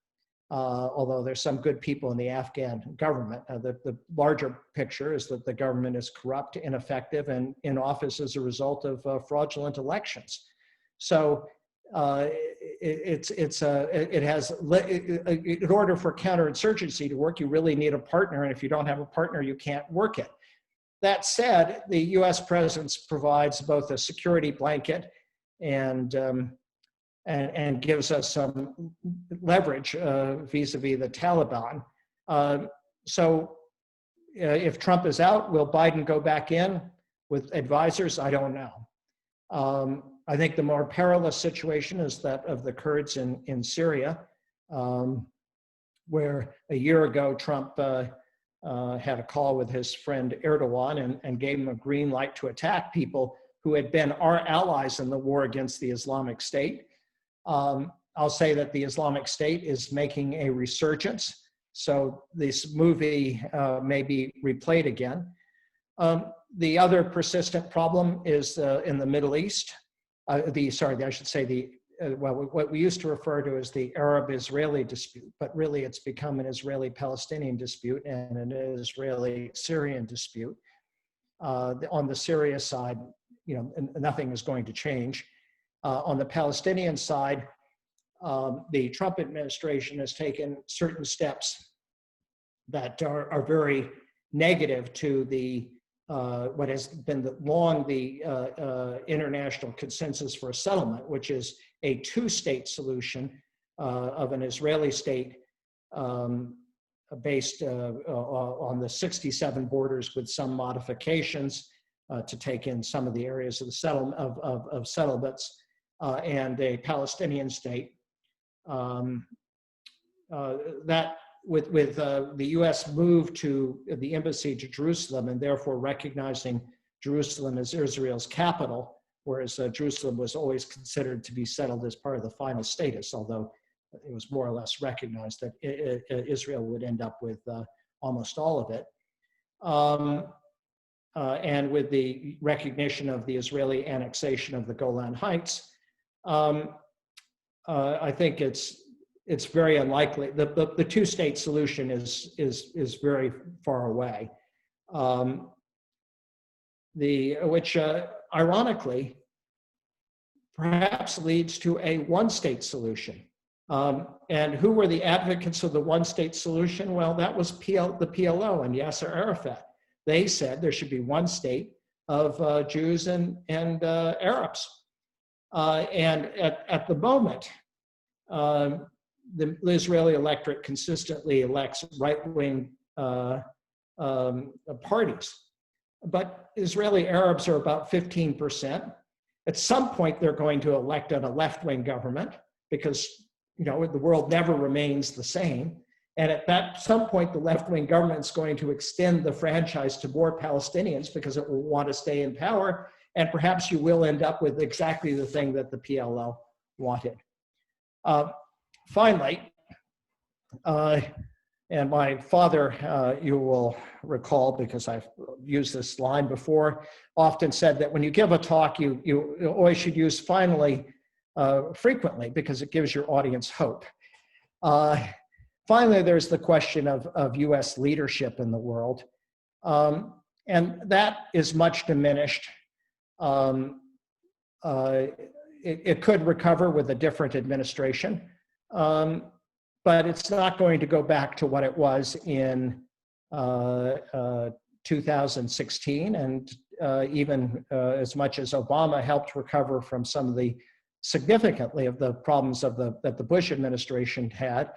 although there's some good people in the Afghan government. The larger picture is that the government is corrupt, ineffective, and in office as a result of fraudulent elections. So in order for counterinsurgency to work, you really need a partner, and if you don't have a partner, you can't work it. That said, the U.S. presence provides both a security blanket and gives us some leverage vis-a-vis the Taliban. So if Trump is out, will Biden go back in with advisors? I don't know. I think the more perilous situation is that of the Kurds in Syria, where a year ago Trump had a call with his friend Erdogan and gave him a green light to attack people who had been our allies in the war against the Islamic State. I'll say that the Islamic State is making a resurgence, so this movie may be replayed again. The other persistent problem is in the Middle East. What we used to refer to as the Arab-Israeli dispute, but really it's become an Israeli-Palestinian dispute and an Israeli-Syrian dispute. On the Syria side, nothing is going to change. On the Palestinian side, the Trump administration has taken certain steps that are very negative to the what has been the international consensus for a settlement, which is a two-state solution of an Israeli state based on the 67 borders with some modifications to take in some of the areas of the settlements, and a Palestinian state. That with the U.S. move to the embassy to Jerusalem and therefore recognizing Jerusalem as Israel's capital, whereas Jerusalem was always considered to be settled as part of the final status, although it was more or less recognized that Israel would end up with almost all of it. And with the recognition of the Israeli annexation of the Golan Heights, I think it's very unlikely. The two-state solution is very far away, which ironically perhaps leads to a one-state solution. And who were the advocates of the one-state solution? Well, that was the PLO and Yasser Arafat. They said there should be one state of Jews and Arabs. And at the moment, the Israeli electorate consistently elects right-wing parties. but Israeli Arabs are about 15%. At some point, they're going to elect a left-wing government because, you know, the world never remains the same. And at that some point, the left-wing government is going to extend the franchise to more Palestinians because it will want to stay in power. And perhaps you will end up with exactly the thing that the PLO wanted. Finally, and my father, you will recall, because I've used this line before, often said that when you give a talk, you always should use finally frequently because it gives your audience hope. Finally, there's the question of US leadership in the world. And that is much diminished. It could recover with a different administration. But it's not going to go back to what it was in 2016, and even as much as Obama helped recover from some of the significantly of the problems of that the Bush administration had.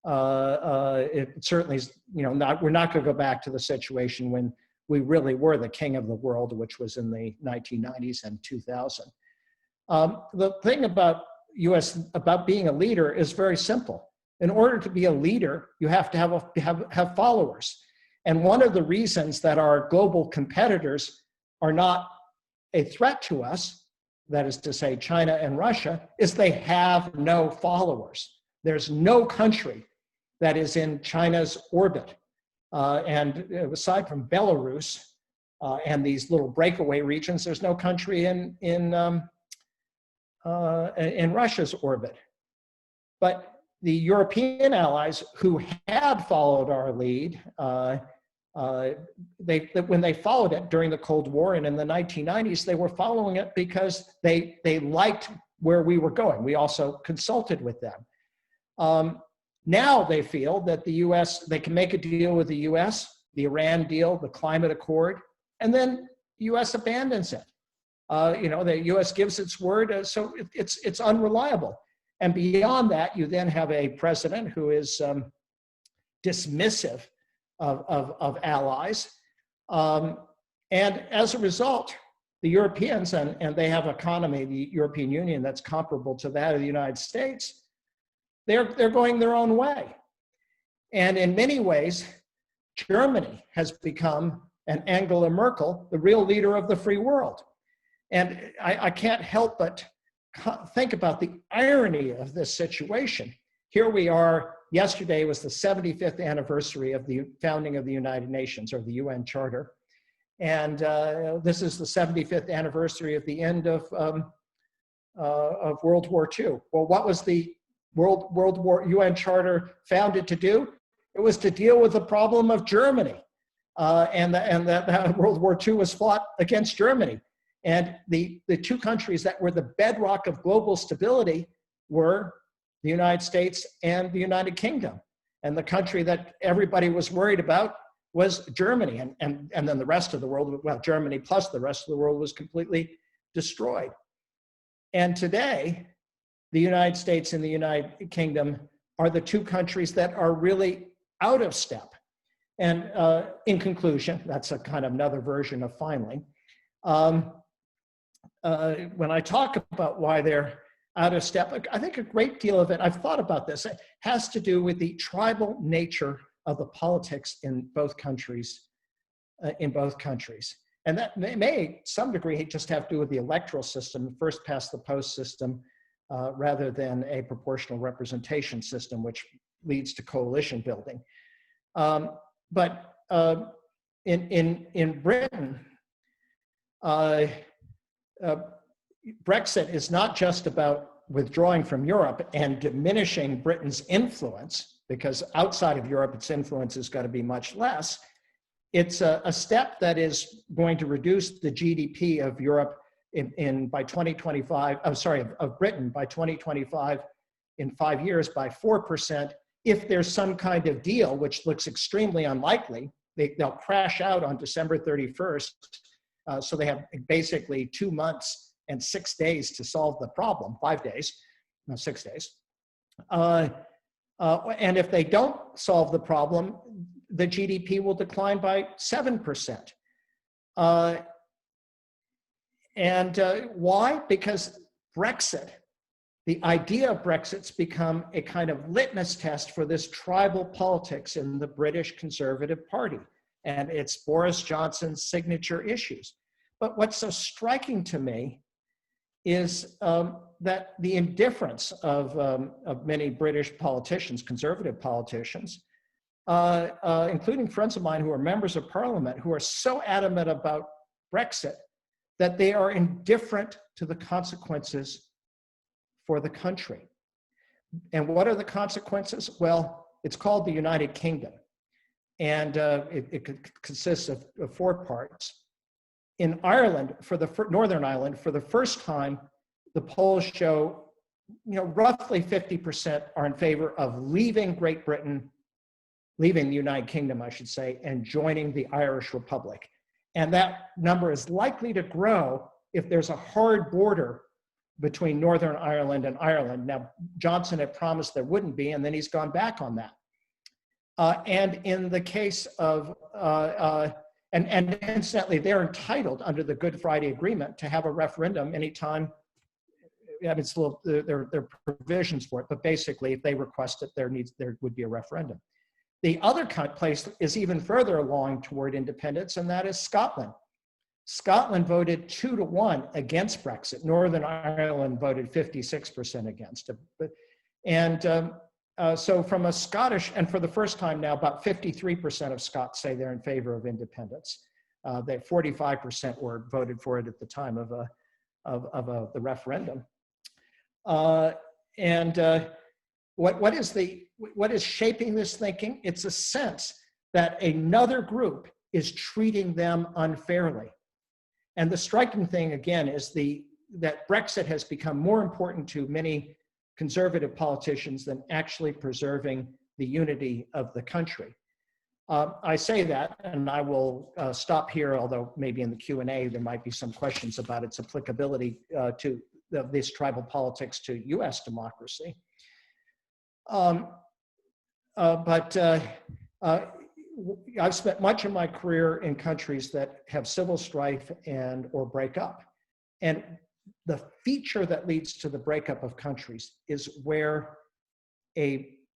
It certainly is, you know, we're not going to go back to the situation when we really were the king of the world, which was in the 1990s and 2000. The thing about about being a leader is very simple. In order to be a leader, you have to have followers. And one of the reasons that our global competitors are not a threat to us, that is to say China and Russia, is they have no followers. There's no country that is in China's orbit. And aside from Belarus and these little breakaway regions, there's no country in Russia's orbit. But the European allies who had followed our lead, when they followed it during the Cold War and in the 1990s, they were following it because they liked where we were going. We also consulted with them. Now they feel that the US, they can make a deal with the US, the Iran deal, the climate accord, and then the US abandons it. You know, the US gives its word, so it's unreliable. And beyond that, you then have a president who is dismissive of allies. And as a result, the Europeans, and they have an economy, the European Union, that's comparable to that of the United States, they're going their own way. And in many ways, Germany has become, and Angela Merkel, the real leader of the free world. And I can't help but think about the irony of this situation. Here we are, yesterday was the 75th anniversary of the founding of the United Nations, or the UN Charter. And this is the 75th anniversary of the end of World War II. Well, what was the UN Charter founded to do? It was to deal with the problem of Germany. And that World War II was fought against Germany. And the two countries that were the bedrock of global stability were the United States and the United Kingdom. And the country that everybody was worried about was Germany. And then the rest of the world, well, Germany plus the rest of the world was completely destroyed. And today, the United States and the United Kingdom are the two countries that are really out of step. And in conclusion, that's a kind of another version of finally. When I talk about why they're out of step, I think a great deal of it, I've thought about this, it has to do with the tribal nature of the politics in both countries. And that may, some degree, just have to do with the electoral system, first past the post system, rather than a proportional representation system, which leads to coalition building. But in Britain, Brexit is not just about withdrawing from Europe and diminishing Britain's influence, because outside of Europe, its influence is going to be much less. It's a step that is going to reduce the GDP of Europe by 2025, of Britain by 2025 in 5 years by 4%. If there's some kind of deal, which looks extremely unlikely, they'll crash out on December 31st. So they have basically 2 months and 6 days to solve the problem, 5 days, no, 6 days. And if they don't solve the problem, the GDP will decline by 7%. Why? Because Brexit, the idea of Brexit's become a kind of litmus test for this tribal politics in the British Conservative Party, and it's Boris Johnson's signature issues. But what's so striking to me is that the indifference of many British politicians, conservative politicians, including friends of mine who are members of parliament, who are so adamant about Brexit that they are indifferent to the consequences for the country. And what are the consequences? Well, it's called the United Kingdom. And it consists of 4 parts. In Ireland, Northern Ireland, for the first time, the polls show, roughly 50% are in favor of leaving Great Britain, leaving the United Kingdom, I should say, and joining the Irish Republic. And that number is likely to grow if there's a hard border between Northern Ireland and Ireland. Now, Johnson had promised there wouldn't be, and then he's gone back on that. And in the case of, and incidentally, they're entitled under the Good Friday Agreement to have a referendum anytime. I mean, there are provisions for it, but basically, if they request it, there would be a referendum. The other place is even further along toward independence, and that is Scotland. Scotland voted 2-1 against Brexit. Northern Ireland voted 56% against it. And so from a Scottish, and for the first time now, about 53% of Scots say they're in favor of independence. That 45% were voted for it at the time of the referendum. What is shaping this thinking? It's a sense that another group is treating them unfairly. And the striking thing, again, is that Brexit has become more important to many conservative politicians than actually preserving the unity of the country. I say that, and I will stop here, although maybe in the Q&A there might be some questions about its applicability to this tribal politics to US democracy. I've spent much of my career in countries that have civil strife or break up. And the feature that leads to the breakup of countries is where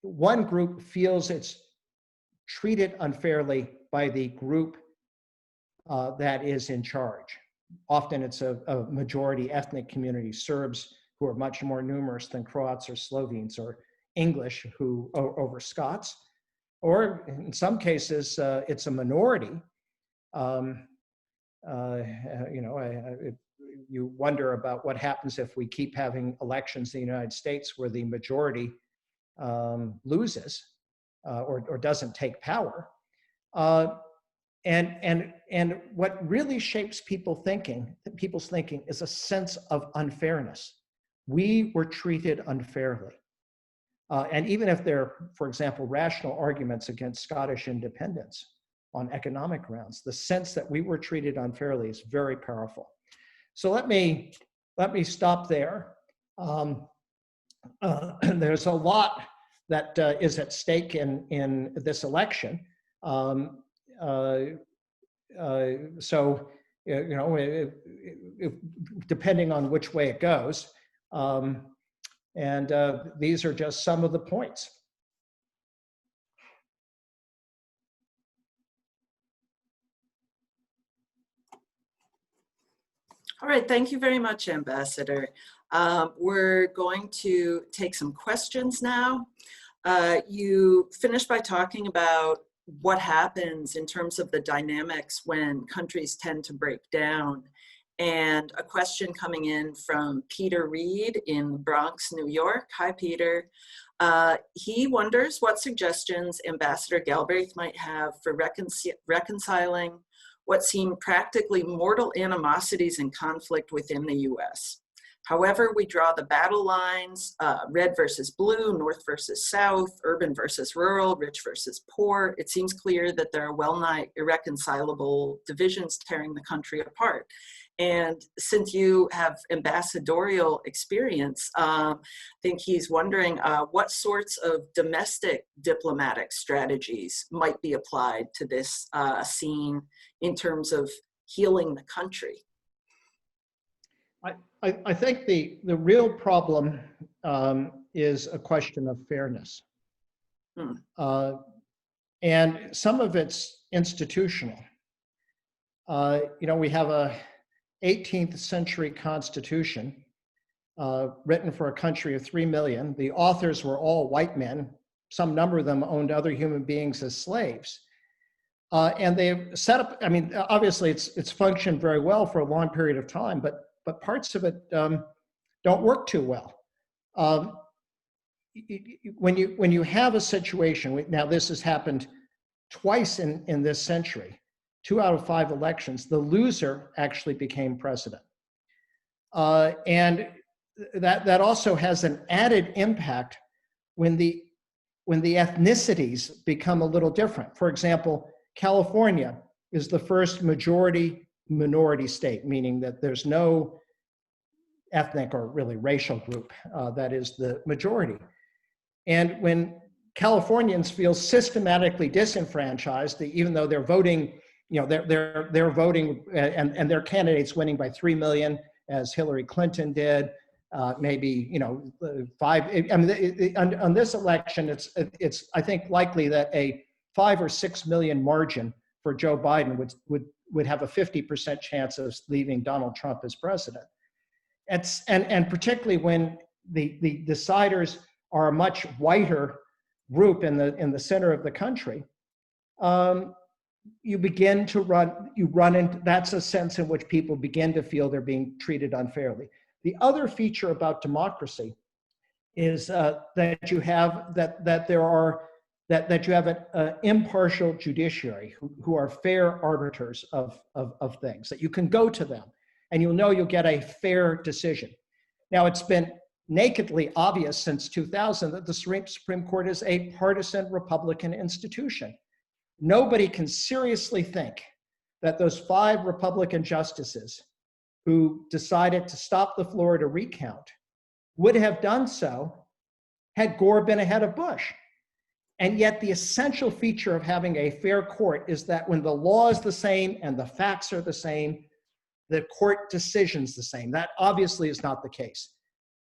one group feels it's treated unfairly by the group that is in charge. Often it's a majority ethnic community, Serbs who are much more numerous than Croats or Slovenes, or English over Scots. Or in some cases, it's a minority. You wonder about what happens if we keep having elections in the United States where the majority loses or doesn't take power. And what really shapes people's thinking is a sense of unfairness. We were treated unfairly. And even if there are, for example, rational arguments against Scottish independence on economic grounds, the sense that we were treated unfairly is very powerful. So let me stop there. There's a lot that is at stake in this election. Depending on which way it goes. And these are just some of the points. All right, thank you very much, Ambassador. We're going to take some questions now. You finished by talking about what happens in terms of the dynamics when countries tend to break down. And a question coming in from Peter Reed in Bronx, New York. Hi, Peter. He wonders what suggestions Ambassador Galbraith might have for reconciling what seem practically mortal animosities and conflict within the US. However, we draw the battle lines, red versus blue, north versus south, urban versus rural, rich versus poor. It seems clear that there are well-nigh irreconcilable divisions tearing the country apart. And since you have ambassadorial experience, I think he's wondering what sorts of domestic diplomatic strategies might be applied to this scene in terms of healing the country? I think the real problem is a question of fairness. And some of it's institutional. We have a 18th century constitution written for a country of 3 million. The authors were all white men. Some number of them owned other human beings as slaves. And they've set up, obviously it's functioned very well for a long period of time, but parts of it don't work too well. When you have a situation, now this has happened twice in this century, 2 out of 5 elections, the loser actually became president. And that also has an added impact when the ethnicities become a little different. For example, California is the first majority minority state, meaning that there's no ethnic or really racial group that is the majority. And when Californians feel systematically disenfranchised, even though they're voting, they're voting and their candidates winning by 3 million, as Hillary Clinton did, maybe 5. On this election, it's I think likely that a 5 or 6 million margin for Joe Biden would have a 50% chance of leaving Donald Trump as president. And particularly when the deciders are a much whiter group in the center of the country, you begin to run into, that's a sense in which people begin to feel they're being treated unfairly. The other feature about democracy is that you have an impartial judiciary who are fair arbiters of things, that you can go to them and you'll get a fair decision. Now, it's been nakedly obvious since 2000 that the Supreme Court is a partisan Republican institution. Nobody can seriously think that those 5 Republican justices who decided to stop the Florida recount would have done so had Gore been ahead of Bush. And yet the essential feature of having a fair court is that when the law is the same and the facts are the same, the court decision's the same. That obviously is not the case.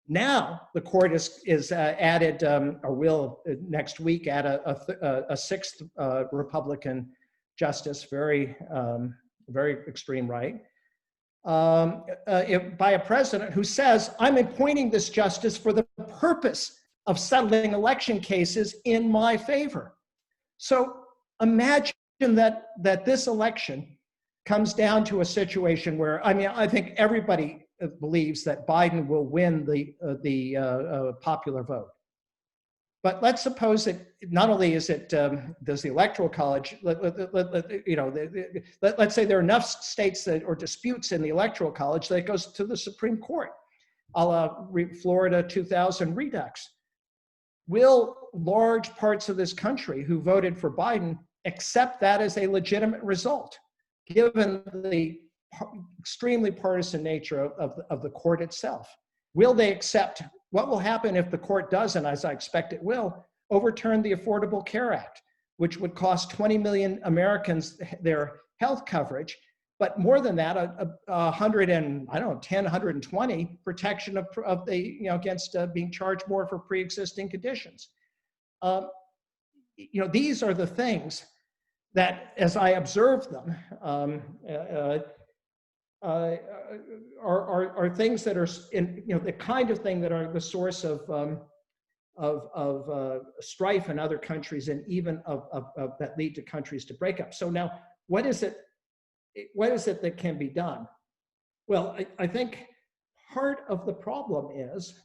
Now the court is added, or will next week add a 6th Republican justice, very extreme right, by a president who says, I'm appointing this justice for the purpose of settling election cases in my favor. So imagine that this election comes down to a situation where, I think everybody believes that Biden will win the popular vote. But let's suppose that not only is it, does the Electoral College, let's say there are enough states or disputes in the Electoral College that it goes to the Supreme Court, a la Florida 2000 Redux. Will large parts of this country who voted for Biden accept that as a legitimate result, given the extremely partisan nature of the court itself? Will they accept? What will happen if the court doesn't, as I expect it will, overturn the Affordable Care Act, which would cost 20 million Americans their health coverage, but more than that, 120 protection of the, against being charged more for pre-existing conditions. These are the things that, as I observe them, are things that are the kind of thing that are the source of strife in other countries, and even that lead to countries to break up. So now, what is it that can be done? Well, I think part of the problem is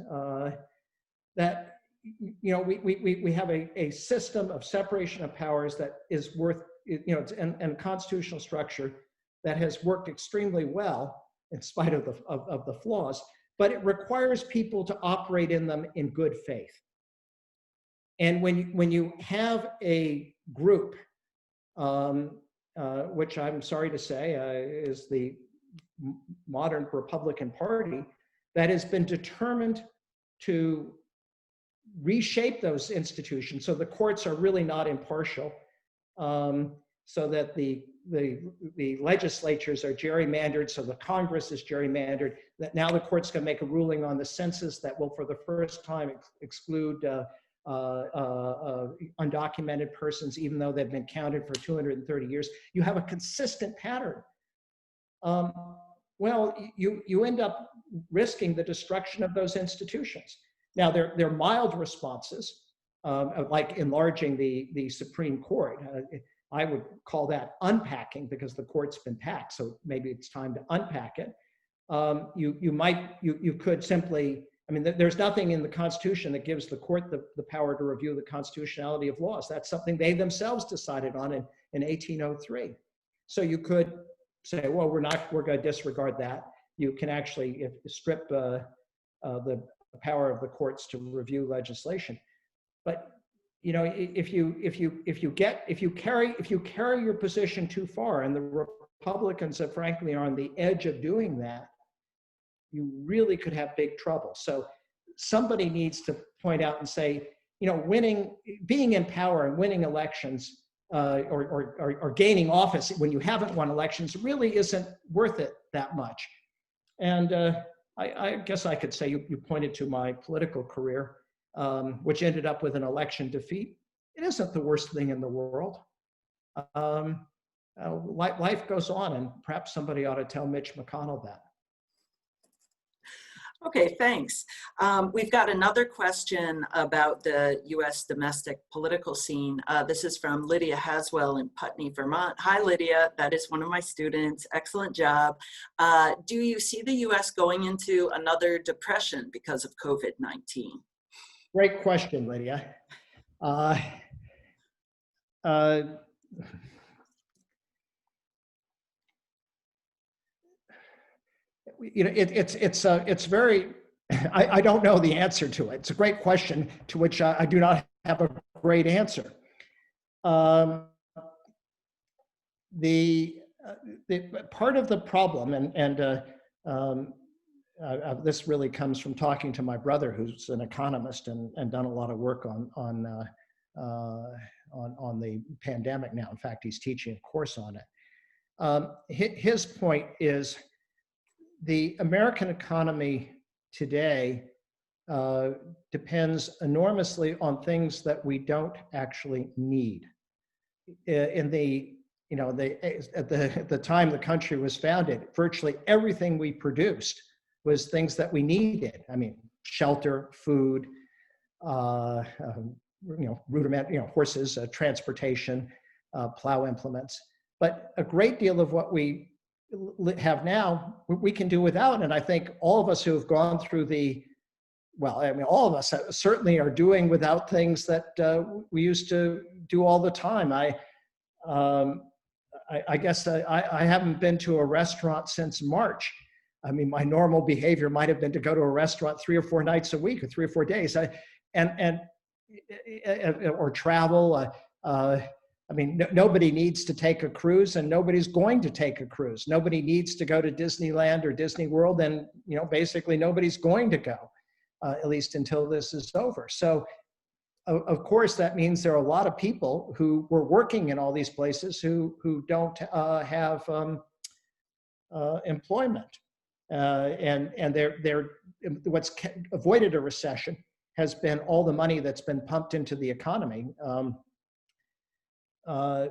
that we have a system of separation of powers that is worth, and constitutional structure that has worked extremely well in spite of the flaws, but it requires people to operate in them in good faith. And when you have a group, which I'm sorry to say is the modern Republican Party, that has been determined to reshape those institutions so the courts are really not impartial, so that the the legislatures are gerrymandered, so the Congress is gerrymandered, that now the court's going to make a ruling on the census that will, for the first time, exclude undocumented persons, even though they've been counted for 230 years. You have a consistent pattern. Well, you end up risking the destruction of those institutions. Now, they're mild responses, like enlarging the Supreme Court. I would call that unpacking, because the court's been packed, so maybe it's time to unpack it. You could simply, I mean, there's nothing in the Constitution that gives the court the power to review the constitutionality of laws. That's something they themselves decided on in 1803. So you could say, well, we're going to disregard that. You can actually strip the power of the courts to review legislation. But you know, if you carry your position too far, and the Republicans that frankly are on the edge of doing that, you really could have big trouble. So somebody needs to point out and say, you know, being in power and winning elections or gaining office when you haven't won elections really isn't worth it that much. And I guess I could say you pointed to my political career, which ended up with an election defeat. It isn't the worst thing in the world. Life goes on, and perhaps somebody ought to tell Mitch McConnell that. Okay, thanks. We've got another question about the U.S. domestic political scene. This is from Lydia Haswell in Putney, Vermont. Hi, Lydia. That is one of my students. Excellent job. Do you see the U.S. going into another depression because of COVID-19? Great question, Lydia. You know, it's very, I don't know the answer to it. It's a great question to which I do not have a great answer. The part of the problem, this really comes from talking to my brother, who's an economist and done a lot of work on the pandemic now. In fact, he's teaching a course on it. His point is, the American economy today depends enormously on things that we don't actually need. At the time the country was founded, virtually everything we produced was things that we needed. I mean, shelter, food, horses, transportation, plow implements. But a great deal of what we have now, we can do without. And I think all of us who have gone through all of us certainly are doing without things that we used to do all the time. I guess I haven't been to a restaurant since March. I mean, my normal behavior might have been to go to a restaurant 3 or 4 nights a week or 3 or 4 days, or travel. I mean, nobody needs to take a cruise, and nobody's going to take a cruise. Nobody needs to go to Disneyland or Disney World, and basically nobody's going to go, at least until this is over. So, of course, that means there are a lot of people who were working in all these places who don't have employment, and what's avoided a recession has been all the money that's been pumped into the economy. Will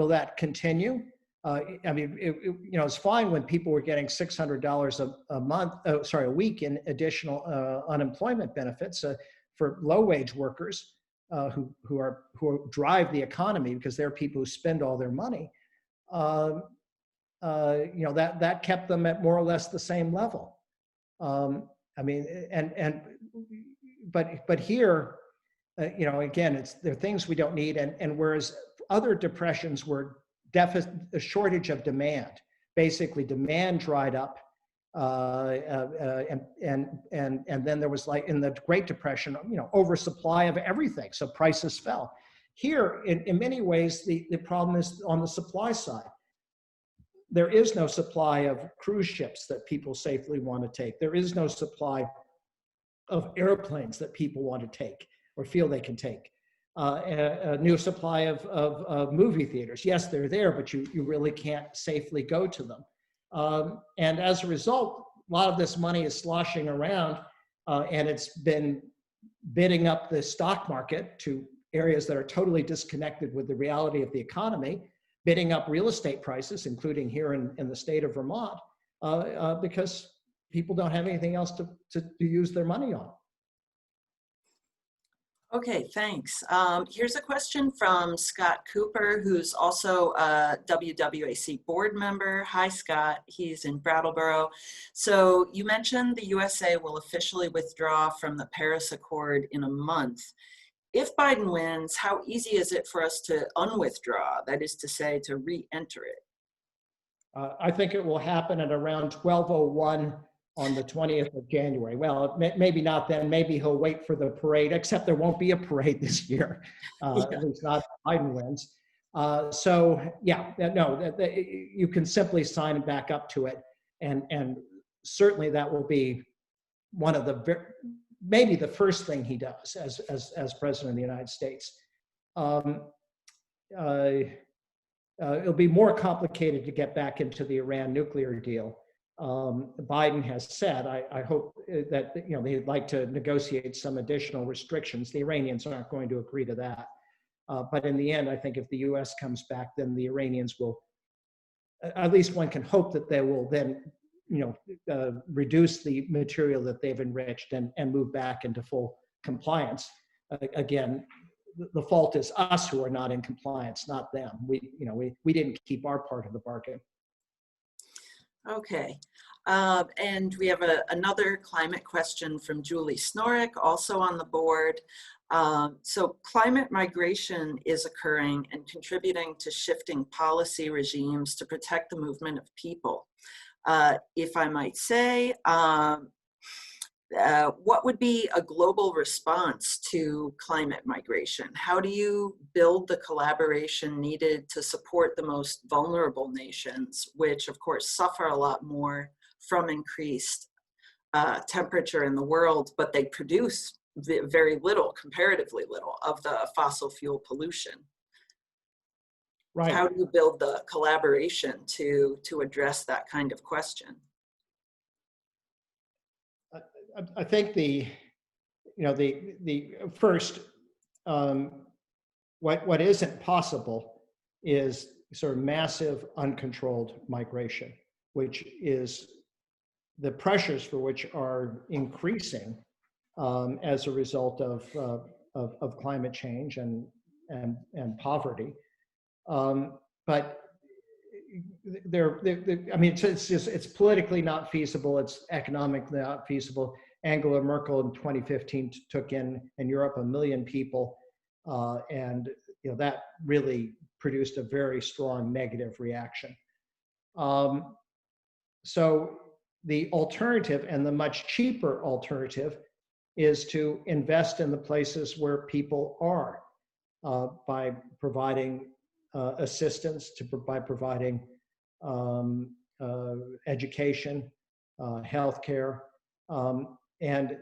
that continue? I mean, it's fine when people were getting $600 a week in additional unemployment benefits for low-wage workers who drive the economy, because they're people who spend all their money. That kept them at more or less the same level. But here. Again, there are things we don't need, and whereas other depressions were a shortage of demand, basically demand dried up, and then there was, like in the Great Depression, oversupply of everything, so prices fell. Here, in many ways, the problem is on the supply side. There is no supply of cruise ships that people safely want to take. There is no supply of airplanes that people want to take or feel they can take. a new supply of movie theaters. Yes, they're there, but you really can't safely go to them. And as a result, a lot of this money is sloshing around, and it's been bidding up the stock market to areas that are totally disconnected with the reality of the economy, bidding up real estate prices, including here in the state of Vermont, because people don't have anything else to use their money on. Okay, thanks. Here's a question from Scott Cooper, who's also a WWAC board member. Hi, Scott. He's in Brattleboro. So you mentioned the USA will officially withdraw from the Paris Accord in a month. If Biden wins, how easy is it for us to unwithdraw? That is to say, to re-enter it? I think it will happen at around 12:01 on the 20th of January. Well, maybe not then. Maybe he'll wait for the parade, except there won't be a parade this year, at least not if Biden wins. So yeah, no, you can simply sign back up to it. And certainly that will be one of maybe the first thing he does as president of the United States. It'll be more complicated to get back into the Iran nuclear deal. Biden has said, I hope that they'd like to negotiate some additional restrictions. The Iranians aren't going to agree to that. But in the end, I think if the US comes back, then the Iranians will, at least one can hope that they will then reduce the material that they've enriched and move back into full compliance. Again, the fault is us who are not in compliance, not them. We didn't keep our part of the bargain. Okay, and we have another climate question from Julie Snorik, also on the board. So climate migration is occurring and contributing to shifting policy regimes to protect the movement of people. If I might say, what would be a global response to climate migration? How do you build the collaboration needed to support the most vulnerable nations, which of course suffer a lot more from increased temperature in the world, but they produce very little, comparatively little, of the fossil fuel pollution? Right. How do you build the collaboration to address that kind of question? I think the first, what isn't possible is sort of massive uncontrolled migration, which is the pressures for which are increasing as a result of climate change and poverty. But I mean, it's politically not feasible. It's economically not feasible. Angela Merkel in 2015 took in Europe 1 million people, and that really produced a very strong negative reaction. So the alternative, and the much cheaper alternative, is to invest in the places where people are by providing assistance, by providing education, healthcare, and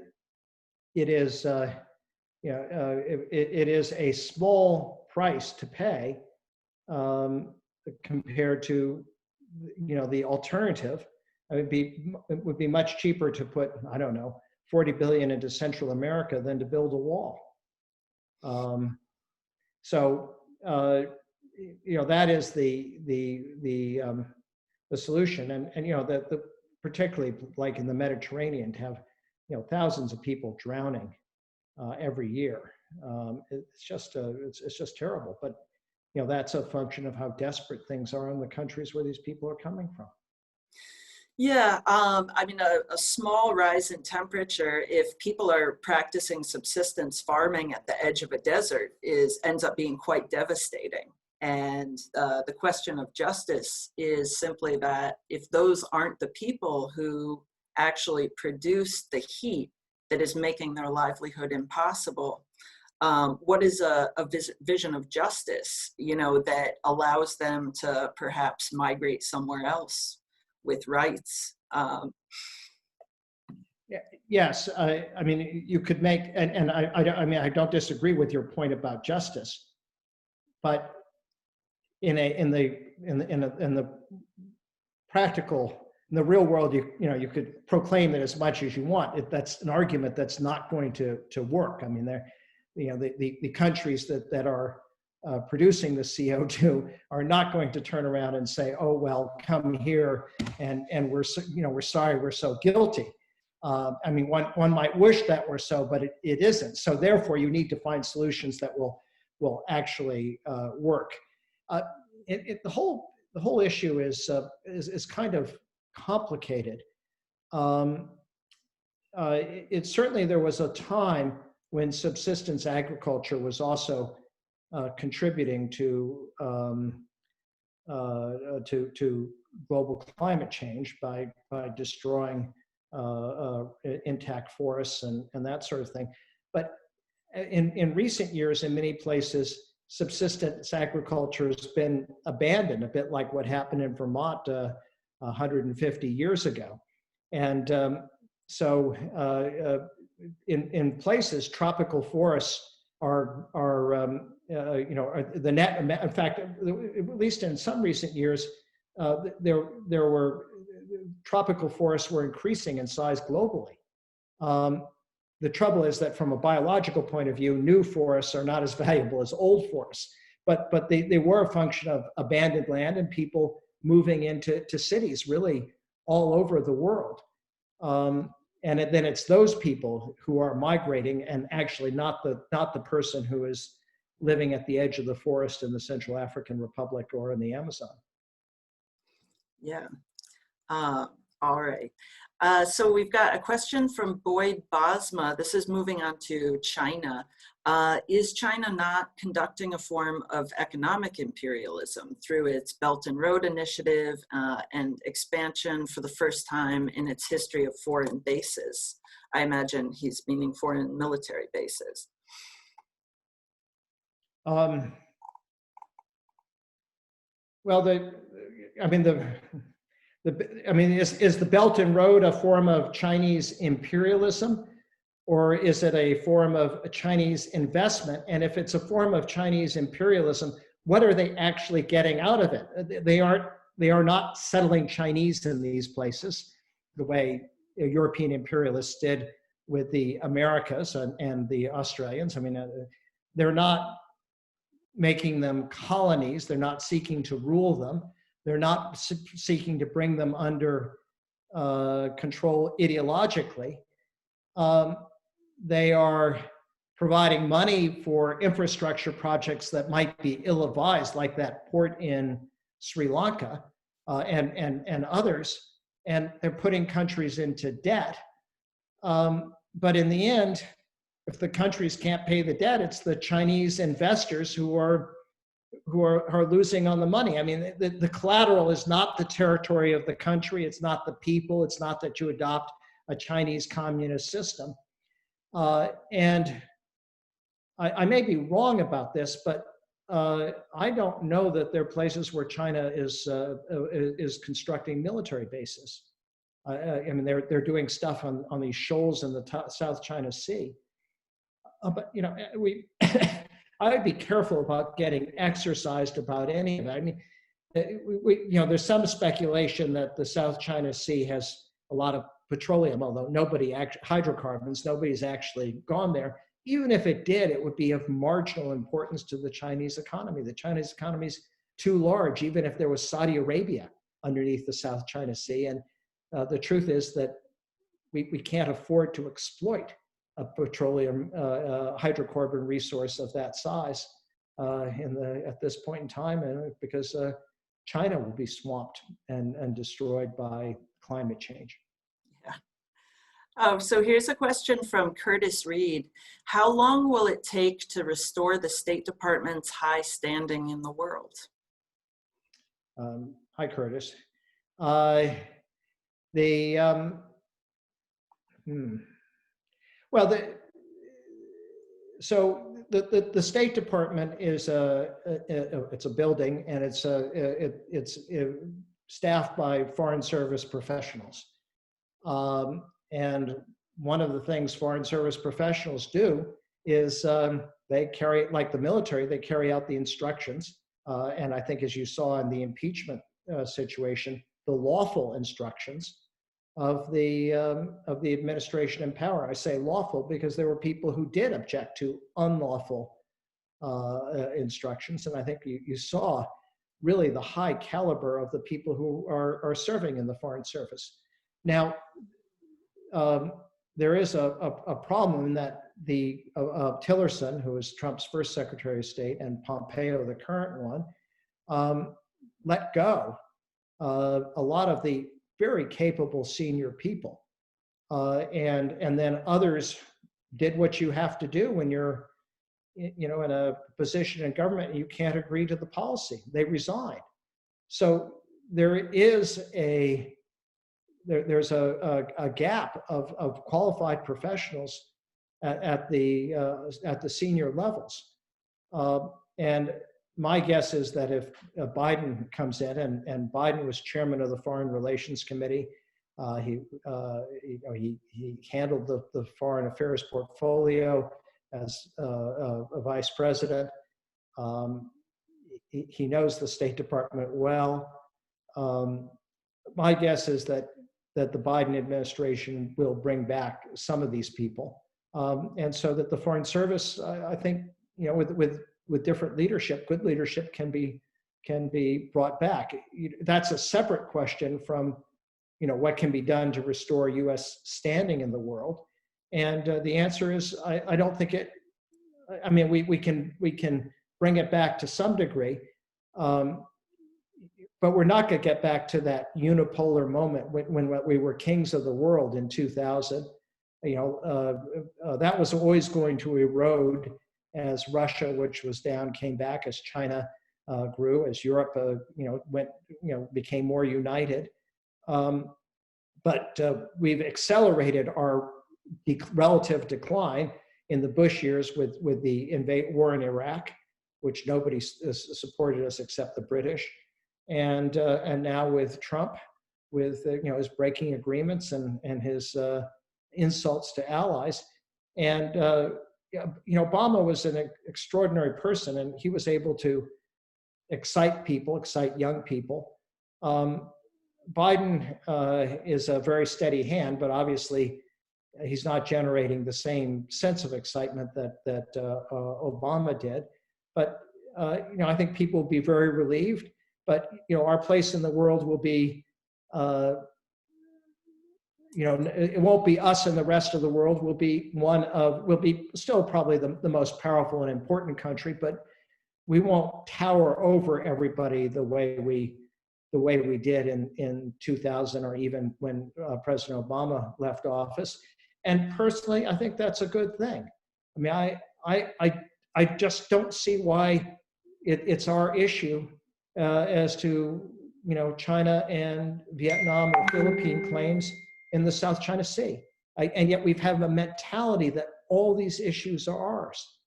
it is it is a small price to pay compared to the alternative. It would be much cheaper to put, I don't know, 40 billion into Central America than to build a wall. So that is the solution, and particularly like in the Mediterranean, to have thousands of people drowning every year. It's just terrible. But that's a function of how desperate things are in the countries where these people are coming from. Yeah, I mean, a small rise in temperature, if people are practicing subsistence farming at the edge of a desert, ends up being quite devastating. And the question of justice is simply that if those aren't the people who actually produce the heat that is making their livelihood impossible, what is a vision of justice, that allows them to perhaps migrate somewhere else with rights? Yes, I mean, you could make, and I mean, I don't disagree with your point about justice, but in the practical, in the real world, you know, you could proclaim it as much as you want. That's an argument that's not going to work. I mean, you know, the countries that are producing the CO2 are not going to turn around and say, oh, well, come here and we're, you know, we're sorry, we're so guilty. I mean, one might wish that were so, but it isn't. So therefore, you need to find solutions that will actually work. The whole issue is kind of complicated. Certainly there was a time when subsistence agriculture was also contributing to global climate change by destroying intact forests and that sort of thing. But in recent years, in many places, subsistence agriculture has been abandoned, a bit like what happened in Vermont 150 years ago. And so in places, tropical forests are you know, the net, in fact, at least in some recent years, there were tropical forests were increasing in size globally. The trouble is that from a biological point of view, new forests are not as valuable as old forests, but they were a function of abandoned land and people moving into cities really all over the world. And then it's those people who are migrating, and actually not the person who is living at the edge of the forest in the Central African Republic or in the Amazon. Yeah. All right. So we've got a question from Boyd Bosma. This is moving on to China. Is China not conducting a form of economic imperialism through its Belt and Road Initiative and expansion for the first time in its history of foreign bases? I imagine he's meaning foreign military bases. Well, is the Belt and Road a form of Chinese imperialism, or is it a form of Chinese investment? And if it's a form of Chinese imperialism, what are they actually getting out of it? They are not settling Chinese in these places the way European imperialists did with the Americas and the Australians. I mean, they're not making them colonies. They're not seeking to rule them. They're not seeking to bring them under control ideologically. They are providing money for infrastructure projects that might be ill-advised, like that port in Sri Lanka and others, and they're putting countries into debt. But in the end, if the countries can't pay the debt, it's the Chinese investors who are losing on the money. I mean, the collateral is not the territory of the country. It's not the people. It's not that you adopt a Chinese communist system. And I may be wrong about this, but I don't know that there are places where China is constructing military bases. I mean, they're doing stuff on these shoals in the South China Sea. But you know, I would be careful about getting exercised about any of it. I mean, you know, there's some speculation that the South China Sea has a lot of petroleum, although hydrocarbons, nobody's actually gone there. Even if it did, it would be of marginal importance to the Chinese economy. The Chinese economy is too large, even if there was Saudi Arabia underneath the South China Sea. And the truth is that we can't afford to exploit a petroleum hydrocarbon resource of that size at this point in time, and because China will be swamped and destroyed by climate change. Yeah. Oh, so here's a question from Curtis Reed. How long will it take to restore the State Department's high standing in the world? Hi, Curtis. Well, so the State Department is it's a building, and it's staffed by Foreign Service professionals, and one of the things Foreign Service professionals do is they carry, like the military, they carry out the instructions. And I think, as you saw in the impeachment situation, the lawful instructions of the administration in power. I say lawful because there were people who did object to unlawful instructions, and I think you saw really the high caliber of the people who are serving in the Foreign Service. Now, there is a problem in that the Tillerson, who was Trump's first Secretary of State, and Pompeo, the current one, let go a lot of the very capable senior people, and then others did what you have to do when you're, in a position in government and you can't agree to the policy. They resigned. So there is there's a gap of qualified professionals at the senior levels, and my guess is that if Biden comes in, and Biden was chairman of the Foreign Relations Committee, he handled the foreign affairs portfolio as a vice president. He knows the State Department well. My guess is that the Biden administration will bring back some of these people, and so that the Foreign Service, I think, with different leadership, good leadership can be brought back. That's a separate question from, what can be done to restore U.S. standing in the world. And the answer is, I don't think it. I mean, we can bring it back to some degree, but we're not going to get back to that unipolar moment when we were kings of the world in 2000. That was always going to erode as Russia, which was down, came back, as China grew, as Europe, became more united. But we've accelerated our relative decline in the Bush years with the war in Iraq, which nobody supported us except the British, and now with Trump, with his breaking agreements and his insults to allies. And Obama was an extraordinary person, and he was able to excite young people. Biden is a very steady hand, but obviously he's not generating the same sense of excitement that Obama did. But I think people will be very relieved. But our place in the world will be, it won't be us and the rest of the world. We'll be still probably the most powerful and important country, but we won't tower over everybody the way we did in 2000, or even when President Obama left office. And personally, I think that's a good thing. I mean, I just don't see why it's our issue as to China and Vietnam or Philippine claims in the South China Sea. And yet we've had a mentality that all these issues are ours.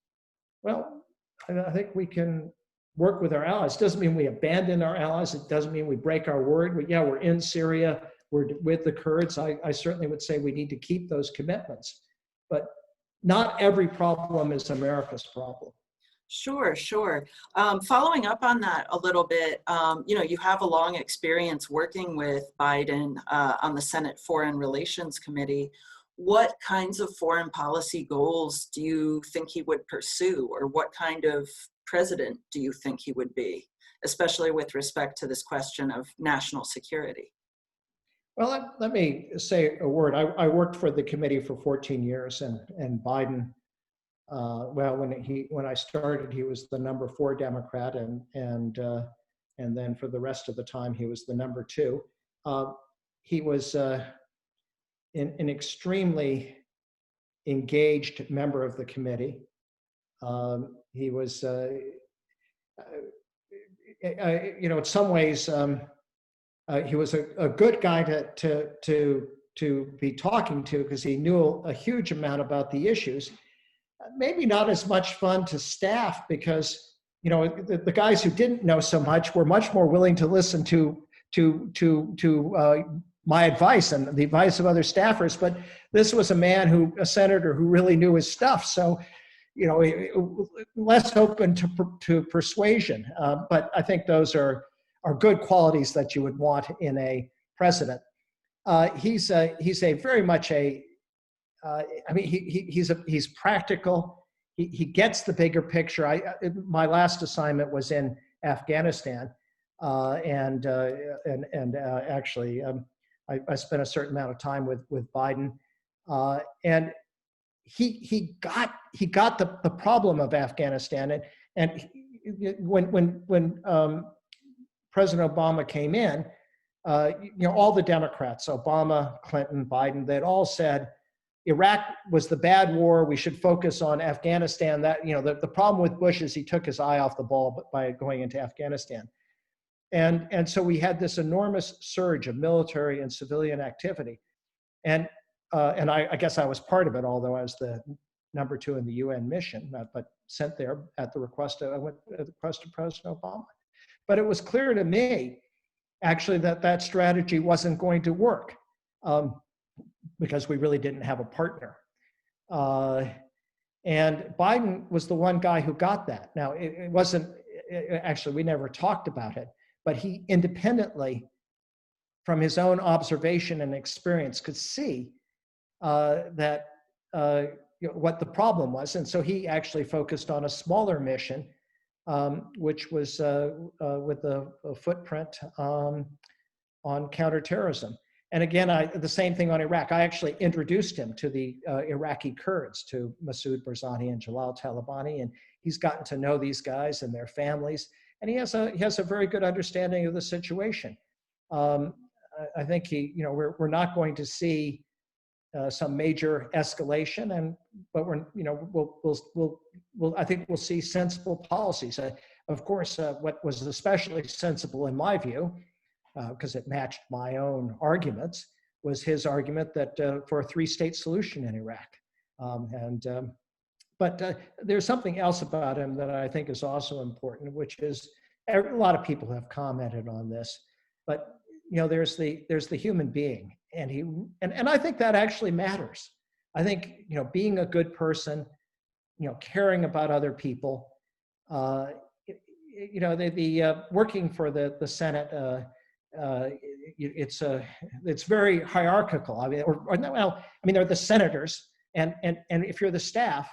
Well, I think we can work with our allies. It doesn't mean we abandon our allies. It doesn't mean we break our word. We're in Syria. We're with the Kurds. I certainly would say we need to keep those commitments. But not every problem is America's problem. Sure. Following up on that a little bit, you have a long experience working with Biden on the Senate Foreign Relations Committee. What kinds of foreign policy goals do you think he would pursue, or what kind of president do you think he would be, especially with respect to this question of national security? Well, let me say a word. I worked for the committee for 14 years, and Biden, when I started, he was the number 4 Democrat, and then for the rest of the time, he was the number 2. He was an extremely engaged member of the committee. He was, in some ways, he was a good guy to be talking to, because he knew a huge amount about the issues. Maybe not as much fun to staff, because the guys who didn't know so much were much more willing to listen to my advice and the advice of other staffers, but this was a senator who really knew his stuff. So, you know, less open to persuasion. But I think those are good qualities that you would want in a president. He's very much he's practical. He gets the bigger picture. My last assignment was in Afghanistan, actually I spent a certain amount of time with Biden, and he got the problem of Afghanistan, and when President Obama came in, you know, all the Democrats, Obama, Clinton, Biden, they'd all said Iraq was the bad war. We should focus on Afghanistan. That, you know, the problem with Bush is he took his eye off the ball by going into Afghanistan. And so we had this enormous surge of military and civilian activity. And I guess I was part of it, although I was the number 2 in the UN mission, but sent there at the request of President Obama. But it was clear to me, actually, that strategy wasn't going to work because we really didn't have a partner. And Biden was the one guy who got that. Now, it wasn't, actually, we never talked about it, but he independently, from his own observation and experience, could see that you know, what the problem was. And so he actually focused on a smaller mission, which was with a footprint on counterterrorism. And again, the same thing on Iraq. I actually introduced him to the Iraqi Kurds, to Masoud Barzani and Jalal Talabani, and he's gotten to know these guys and their families, and he has a very good understanding of the situation. I think we're not going to see some major escalation, but I think we'll see sensible policies. Of course, what was especially sensible in my view, because it matched my own arguments, was his argument that for a 3-state solution in Iraq. But there's something else about him that I think is also important, which is a lot of people have commented on this, but you know, there's the human being, and I think that actually matters. I think, you know, being a good person, you know, caring about other people, you know, the working for the Senate. It's very hierarchical. I mean, they're the senators, and if you're the staff,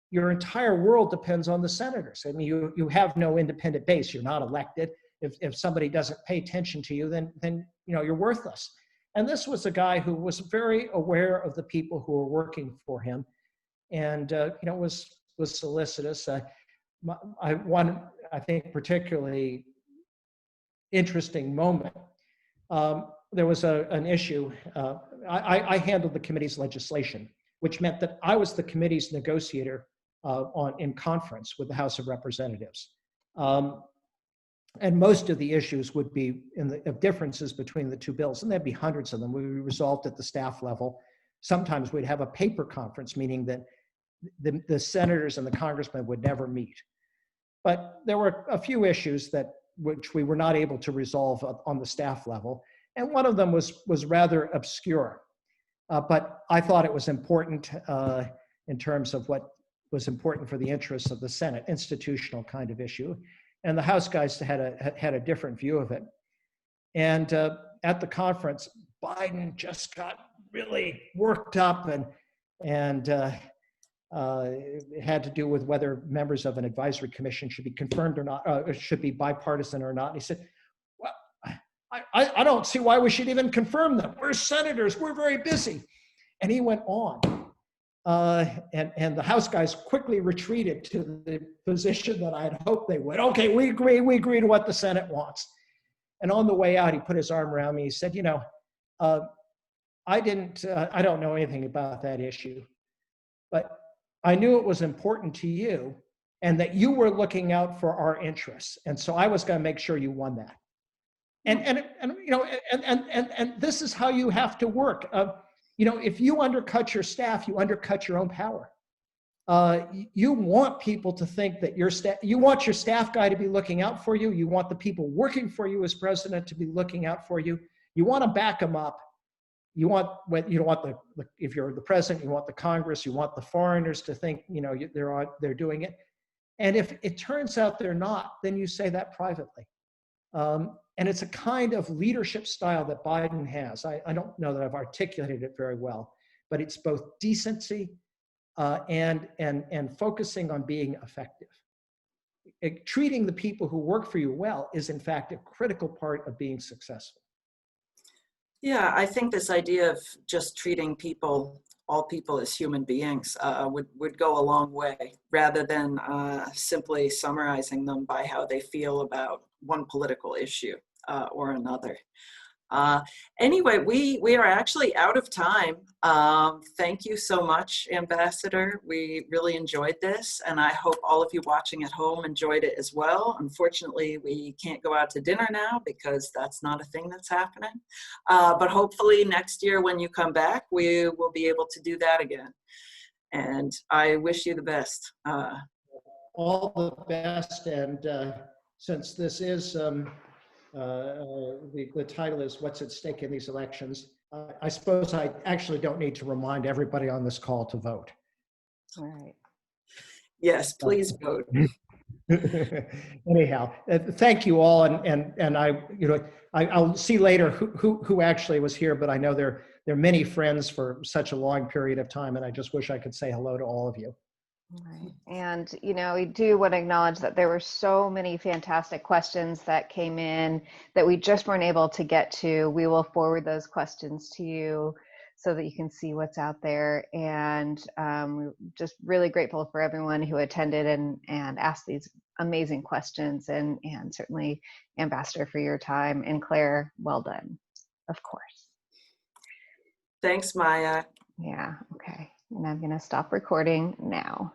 your entire world depends on the senators. I mean, you have no independent base. You're not elected. If somebody doesn't pay attention to you, then you know, you're worthless. And this was a guy who was very aware of the people who were working for him, and you know, was solicitous. One, I think, particularly interesting moment. There was an issue. I handled the committee's legislation, which meant that I was the committee's negotiator in conference with the House of Representatives. And most of the issues would be of differences between the 2 bills, and there'd be hundreds of them. We resolved at the staff level. Sometimes we'd have a paper conference, meaning that the senators and the congressmen would never meet. But there were a few issues which we were not able to resolve on the staff level, and one of them was rather obscure. But I thought it was important in terms of what was important for the interests of the Senate, institutional kind of issue. And the House guys had a different view of it. And at the conference, Biden just got really worked up, and it had to do with whether members of an advisory commission should be confirmed or not, should be bipartisan or not. And he said, well, I don't see why we should even confirm them. We're senators, we're very busy. And he went on. And the House guys quickly retreated to the position that I had hoped they would. Okay, we agree to what the Senate wants. And on the way out, he put his arm around me. He said, you know, I don't know anything about that issue, but I knew it was important to you and that you were looking out for our interests. And so I was going to make sure you won that. And you know, and this is how you have to work. You know, if you undercut your staff, you undercut your own power. You want people to think that you want your staff guy to be looking out for you. You want the people working for you as president to be looking out for you. You want to back them up. you don't want if you're the president, you want the Congress, you want the foreigners to think, they're doing it. And if it turns out they're not, then you say that privately. And it's a kind of leadership style that Biden has. I don't know that I've articulated it very well, but it's both decency and focusing on being effective. Treating the people who work for you well is, in fact, a critical part of being successful. Yeah, I think this idea of just treating all people as human beings would go a long way, rather than simply summarizing them by how they feel about one political issue or another. Anyway, we are actually out of time. Thank you so much, Ambassador. We really enjoyed this, and I hope all of you watching at home enjoyed it as well. Unfortunately, we can't go out to dinner now because that's not a thing that's happening. But hopefully next year when you come back, we will be able to do that again. And I wish you the best. All the best, and since this is the title is What's at Stake in These Elections, I suppose I actually don't need to remind everybody on this call to vote. All right. Yes, please vote. Anyhow, thank you all, and I'll see later who actually was here, but I know there are many friends for such a long period of time, and I just wish I could say hello to all of you. Right. And, we do want to acknowledge that there were so many fantastic questions that came in that we just weren't able to get to. We will forward those questions to you so that you can see what's out there. And we're just really grateful for everyone who attended and asked these amazing questions. And certainly, Ambassador, for your time. And Claire, well done, of course. Thanks, Maya. Yeah, okay. And I'm going to stop recording now.